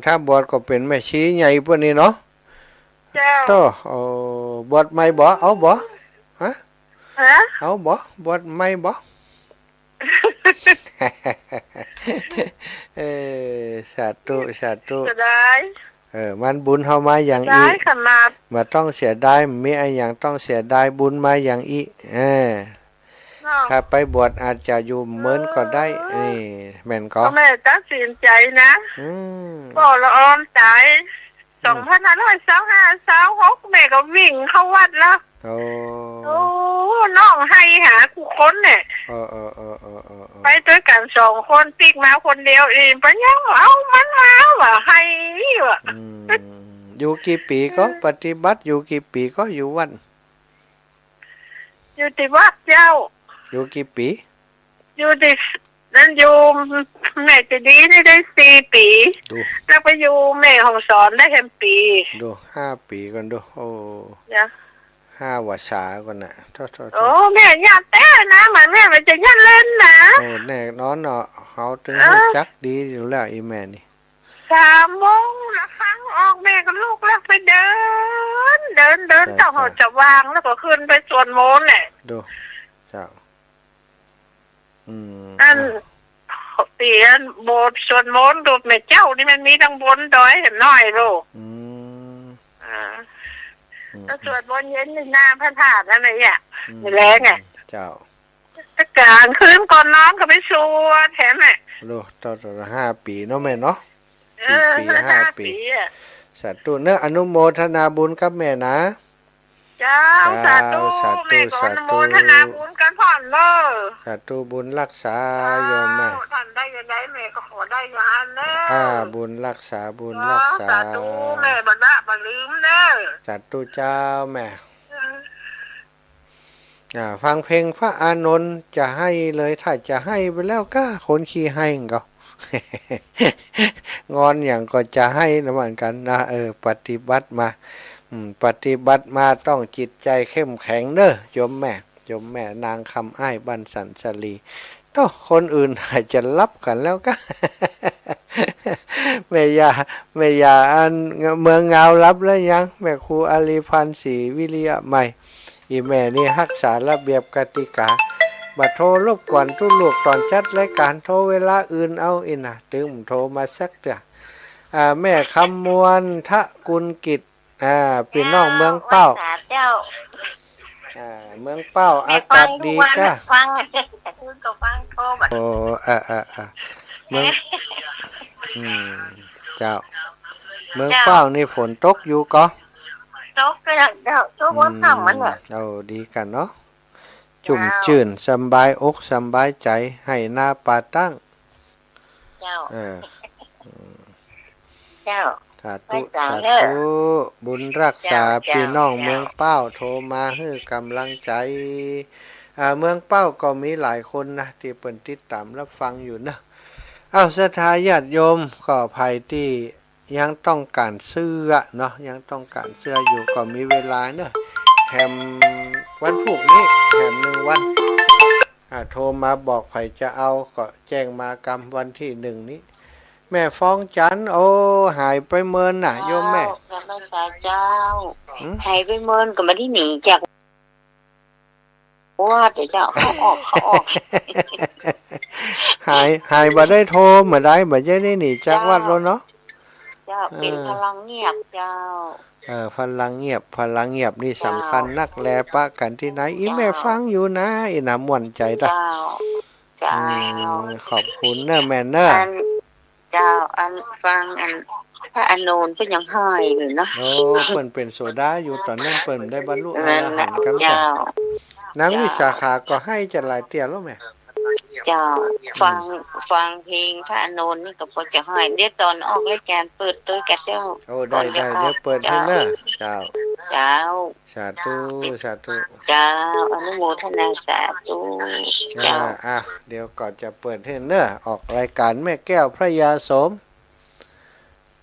ถ้าบวชก็เป็นแม่ชีใหญ่พวกนี้เนาะเจ้าโตบวชไม่บ่เอาบ่ฮะเอาบ่บวชไม่บ่สาธุจะได้มันบุญเฮามาอย่างอีมาต้องเสียดายมีอะไรอย่างต้องเสียดายบุญมาอย่างอีถ้าไปบวชอาจจะอยู่เหมือนก็ได้นี่แม่นก็แม่ตัดสินใจนะก็ละออมใจ2525-26แม่ก็วิ่งเข้าวัดแล้วโอ้น้องให้หาคู่คนเนี่ยไปด้วยกัน2 คนปิ๊กมาคนเดียวเองปะยังเอามันมาว่ะให้ว่ะอยู่กี่ปีก็ปฏิบัติอยู่กี่ปีก็อยู่วัดอยู่ที่วัดเจ้าอยู่กี่ปีอยู่ที่นั่นอยู่แม่จะดีได้4 ปีแล้วไปอยู่แม่ของสอนได้1 ปีดู5 ปีก่อนดูโอ้5 วัษาก่อนน่ะโอ้แม่ญาติแต่นะเหมือนแม่มันจะยันเล่นนะโอ้แน่นอนเนาะเขาถึงรู้จักดีอยู่แล้วอีแม่นี่3 โมงแล้วฟังออกแม่กับลูกแล้วไปเดินต่อหอจะวางแล้วก็ขึ้นไปสวนโมนเนี่ยดูเจ้าอันเตียนโบสถ์สวนโมนดูแม่เจ้านี่มันมีทั้งบนดอยเห็นน้อยลูกแล้วสวดบนเย็นในหน้าพระธาตุอะไรอ่ะไม่แรงไงเจ้ากลางคืนก่อนนอนก็ไปสวดแถมดูต่อ5 ปีเนาะแม่เนาะ4 ปี 5 ปีสาธุเนอะอนุโมทนาบุญกับแม่นะเจ้าสาธุแม่ก็อนุโมทนาบุญกันผ่อนเลยสาธุบุญรักษาโยมแม่ท่านได้ยังไงแม่ก็ขอได้อย่างนั้นเนอะบุญรักษาสาธุแม่บัณฑะบัณลืมเนอะสาธุเจ้าแม่ฟังเพลงพระอานนท์จะให้เลยถ้าจะให้ไปแล้วก็คนขี้ให้ก็งอนอย่างก็จะให้นะเหมือนกันนะปฏิบัติมาต้องจิตใจเข้มแข็งเด้อโยมแม่นางคำอ้ายบ้านสันสลีต้องคนอื่นอาจจะรับกันแล้วก็แม่ยาอันเมืองเงารับแล้วยังแม่ครูอาลีพันธ์ศรีวิริยะใหม่อีแม่นี่รักษาระเบียบกติกาบัดโทรรบกวนทุกลูกตอนจัดรายการโทรเวลาอื่นเอาอินะตึงโทรมาสักเดือแม่คำมวลทะกุลกิจพี่น้องเมืองเป้าเมืองเป้าอากาศดีจ้ะฟังก็ฟังโทรบัดโอ้เมืองเจ้าเมืองเป้านี่ฝนตกอยู่ก็ตกก็เจ้าตกว่าค่ำมันเนี่ยดีกันเนาะจุ่มชื่นสบายอกสบายใจให้หน้าป่าตั้ง เจ้า สาธุสาธุบุญรักษาพี่น้องเมืองเป้าโทรมาให้กำลังใจเมืองเป้าก็มีหลายคนนะที่เปิดติดตามรับฟังอยู่นะเอาศรัทธาญาติโยมก็ภัยที่ยังต้องการเสื้อเนาะยังต้องการเสื้ออยู่ก็มีเวลาเนาะแถมวันพุธนี้แถม1 วันโทรมาบอกใครจะเอาก็แจ้งมากรรมวันที่1นี้แม่ฟ้องจันโอ้หายไปเมินน่ะโยมแม่กำลังสาเจ้าหายไปเมินก็มาที่หนีจากว่าเดี๋ยวเจ้าเขาออกหายบ่ได้โทรมาได้บ่ได้หนีจากวัดแล้วเนาะเจ้าเป็นพลังเงียบเจ้าพลังเงียบนี่สำคัญนักแลปะกันที่ไหนอีแม่ฟังอยู่นะอีน่ะม่วนใจตะเจ้าขอบคุณเน้อแม่เน้อเจ้าฟังพระอานนท์เพิ่นยังห้อยอยู่เนาะโอ้เพิ่นเป็นโสดาอยู่ตอนนั้นเพิ่นได้บรรลุอรหันต์กันจ้ะนางวิสาขาก็ให้จะหลายเตี้ยแล้วแม่เจ้าฟังเพลงพระอานนท์นี่ก็พอจะห้อยเดี๋ยวตอนออกรายการเปิดตัวกับเจ้าโอ้ได้เดี๋ยวเปิดให้เด้อเจ้าสาธุเจ้าอนุโมทนาสาธุเจ้าเดี๋ยวก่อนจะเปิดให้เด้อออกรายการแม่แก้วพระยาโสม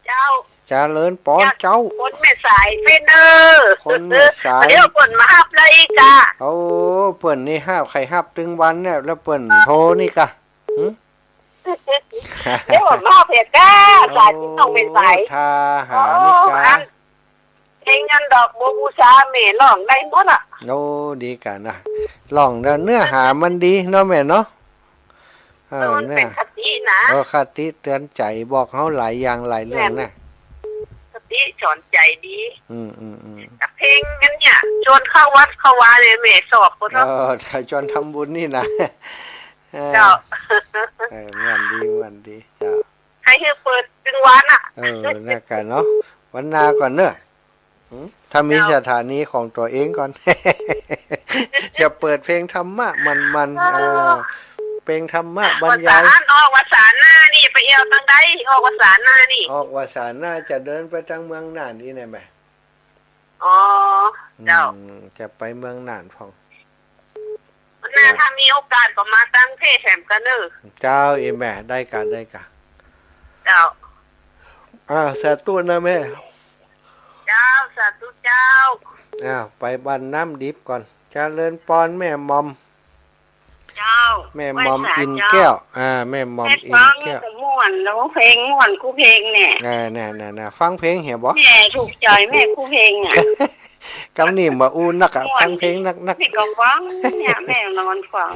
เจ้าเจริญปอนเจ้าคนแม่สายเฟนเนอร์คนแม่สายเดี๋ยวเปิ่นมาฮับเลยอีกจ้ะโอ้เปิ่นนี่ฮับใครฮับถึงวันเนี่ยแล้วเปิ่นโทรนี่กะเดี๋ยวมาเผ็ดก้าสายที่ต้องเป็นสายทาหานี่กะเพลงงานดอกบัวบูชาแม่ร้องได้หมดอ่ะโอ้ดีกันนะร้องเนื้อหามันดีเนาะแม่เนาะเนี่ยเป็นคตินะคติเตือนใจบอกเขาหลายอย่างหลายเรื่องนะคติสอนใจดีกับเพลงนั้นเนี่ยชวนเข้าวัดเข้าวาเลยแม่สอบคนถ้าชวนทำบุญนี่นะเจ้ามันดีเจ้าให้เปิดถึงวันอ่ะน่ากันเนาะวันนาก่อนเนอะถ้ามีสถานีของตัวเองก่อนจะเปิดเพลงธรรมะมันเพลงธรรมะบรรยายออกวสานหน้านี่ไปเอวทางใดออกวสานหน้านี่ออกวสานหน้าจะเดินไปทางเมืองน่านนี่ไงแม่เจ้าจะไปเมืองน่านพองน่าถ้ามีโอกาสก็มาตั้งเทศแถมกันเนอะเจ้าแม่ได้กันเจ้าสาธุนะแม่เจ้าสาธุเจ้าไปบ้านน้ำดิบก่อนเจริญปอนแม่มอมแม่มอมอินแก้วแม่มอมอินแก้วม่วนแล้วเพลงม่วนคู่เพลงเนี่ยน่ะฟังเพลงเห็นบ่แม่ถูกใจแม่คู่เพลงเนี่ยกำนี่บ่อูนักฟังเพลงนักพี่ก็ฟังเนี่ยแม่นอนฟัง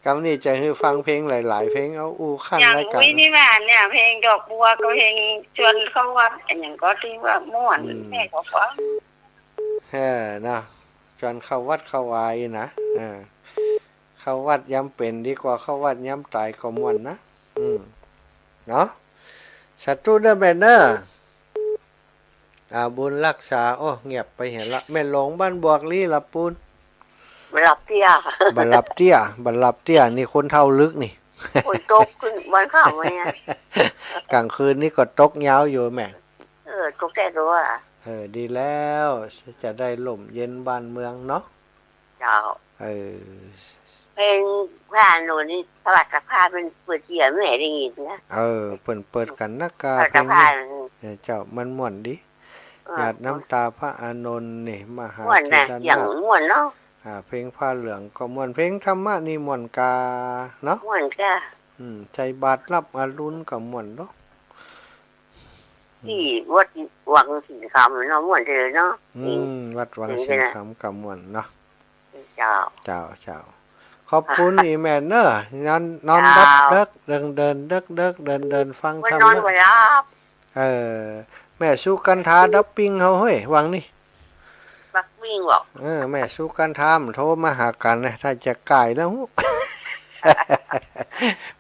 กำนี่จะให้ฟังเพลงหลายๆเพลงเอาอูขั้นรายการอย่างนี่แม่เนี่ยเพลงดอกบัวก็เพลงชวนเข้าวัดอย่างก็ที่ว่าม่วนแม่ก็ฟังนะชวนเข้าวัดเข้าวายนะเข้าวัดย้ำเป็นดีกว่าเข้าวัดย้ำตายก็ม่วนนะเนาะศัตรูเด้อแม่เด้อบุญรักษาโอ้เงียบไปเห็นละแม่หลงบ้านบวกลี่ละปูนบัลลับเตี้ยบัลลับเตี้ยนี่คนเท่าลึกนี่ฝนตกขึ้นวันข้าวเนี่ยกลางคืนนี่ก็ตกยาวอยู่แม่ตกแต่ตัวดีแล้วจะได้ลมเย็นบ้านเมืองเนาะเจ้าเพลงผ่านหนูนี่สวัสดิ์ภาพเป็นเปิดเสียงไม่ได้ยินนะเปิดกันนักกาเพลงนี้เจ้ามันม่วนดิหยาดน้ำตาพระอานนท์นี่มหาเทศนาอย่างม่วนเนาะเพลงผ้าเหลืองก็ม่วนเพลงธรรมะนี่ม่วนกาเนาะม่วนจ้ะใจบาดรับอรุณก็ม่วนเนาะที่วัดวังสิงห์คำเนาะม่วนเลยเนาะวัดวังสิงห์คำก็ม่วนเนาะเจ้าขอบคุณอีแม่เนอะนอนดักเดินฟังธรรมะแม่สู้กันทาดับปิ้งเฮาเฮ้ยวังนี่ดับปิ้งหรอแม่สู้กันทามโทรมาหากันนะถ้าจะกายแล้ว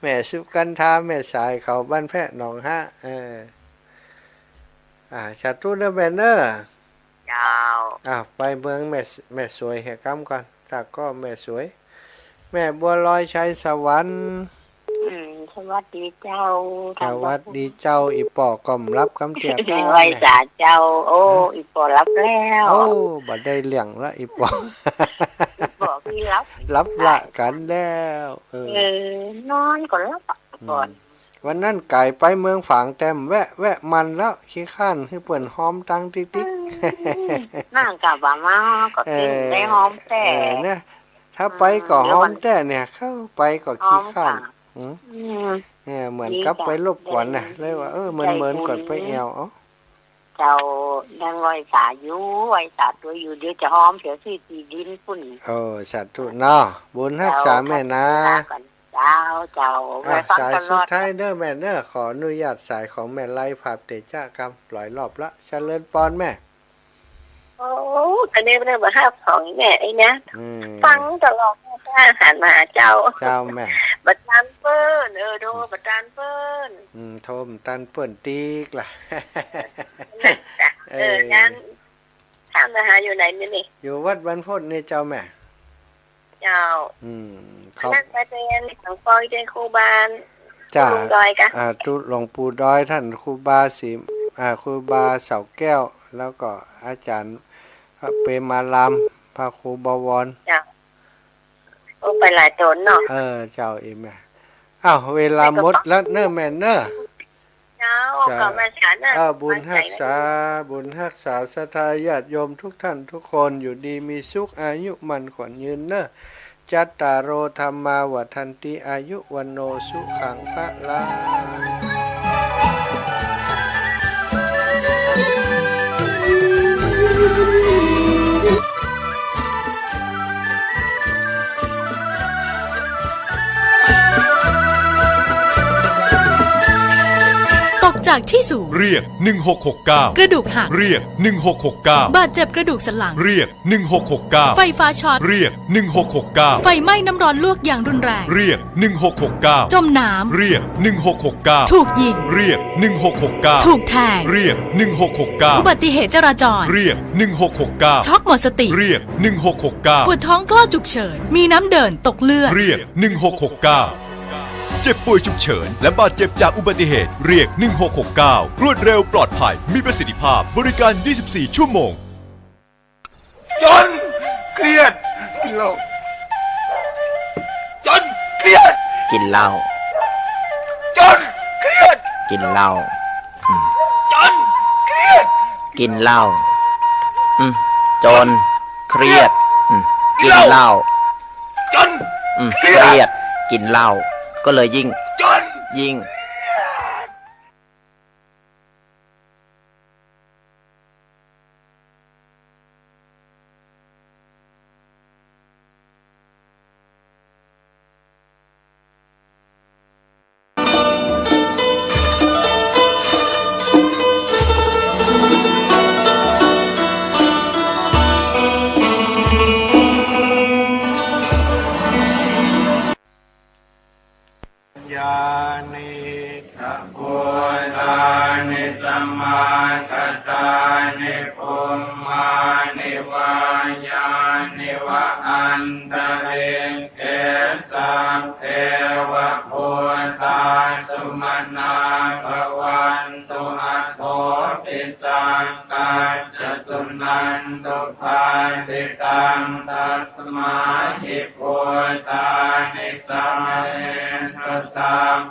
แม่สู้กันทาแม่สายเขาบ้านแพะหนองฮะชาตุเดอร์แบนเนอร์ไปเมืองแม่สวยแห่กำก่อนจากก็แม่สวยแม่บัวลอยชัยสวรรค์ส วัสดีเจ้า สวัสดีเจ้าอีปอก่อมรับคำเตียก ไว้สาเจ้าโอ้อีปอรับแล้ว โอ้บ่ได้เลี้ยงละอีปอ บอกพี่รับ ละกันแล้วนอนก่อนรับก่อน วันนั้นไก่ไปเมืองฝางแต้มแวะมันแล้วขี้ข้านให้เปิ่นหอมตังติ๊กนั่งกับบ่ามาก็กินได้หอมแต่เนี่ยถ้าไปก็หอมแต่เนี่ยเข้าไปก็ขี้ข้านเนี่ยเหมือนกับไปรบกวนน่ะเลยว่าเหมือนก่อนไปแอวเจ้าดังไว้สาอยู่ไว้สาตัวอยู่เดี๋ยวจะหอมเสียที่ดินปุ่นสาธุเนาะบุญรักษาแม่นะเจ้าสายสุดท้ายเด้อแม่เด้อขออนุญาตสายของแม่ไล่ภาพเตจ้ากรรมปล่อยรอบละเจริญปอนแม่โอ้แต่เนี่ยมันมาห้าของแม่ไอ้นะฟังตลอดถ้าหันมาเจ้าแม่บัดตันเปิ้นโดบัดตันเปิ้นโทมตันเปิ้นตีกล่ะงั้นถามนะฮะอยู่ไหนนี่อยู่วัดบรรพตนี่เจ้าแม่เจ้านั่นไปเรียนของปอยได้ครูบาลจ้าตุหลวงปู่ดอยท่านครูบาศรีครูบาเสาแก้วแล้วก็อาจารย์เปมาลามพระครูบวรเจ้าโอ้ไปหลายตนเนาะเจ้าอีแม่เวลาหมดแล้วเน้อแม่เน้อเจ้าก็มาฉันบุญรักษาศรัทธาญาติโยมทุกท่านทุกคนอยู่ดีมีสุขอายุมั่นขวัญยืนเน้อจัตตารโอธรรมาวัฏันติอายุวันโนสุขังพระลาจากที่สูงเรียก1669กระดูกหักเรียก1669บาดเจ็บกระดูกสันหลังเรียก1669ไฟฟ้าช็อตเรียก1669ไฟไหม้น้ำร้อนลวกอย่างรุนแรงเรียก1669จมน้ำเรียก1669ถูกยิงเรียก1669ถูกแทงเรียก1669อุบัติเหตุจราจรเรียก1669ช็อกหมดสติเรียก1669ปวดท้องกล้าฉุกเฉินมีน้ำเดินตกเลือดเรียก1669เจ็บป่วยฉุกเฉินและบาดเจ็บจากอุบัติเหตุเรียก1669รวดเร็วปลอดภัยมีประสิทธิภาพบริการ24ชั่วโมงจนเครียดกินเหล้าจนเครียดกินเหล้าจนเครียดกินเหล้าจนเครียดกินเหล้าจนเครียดกินเหล้าจนเครียดกินเหล้าก็เลยยิ่ง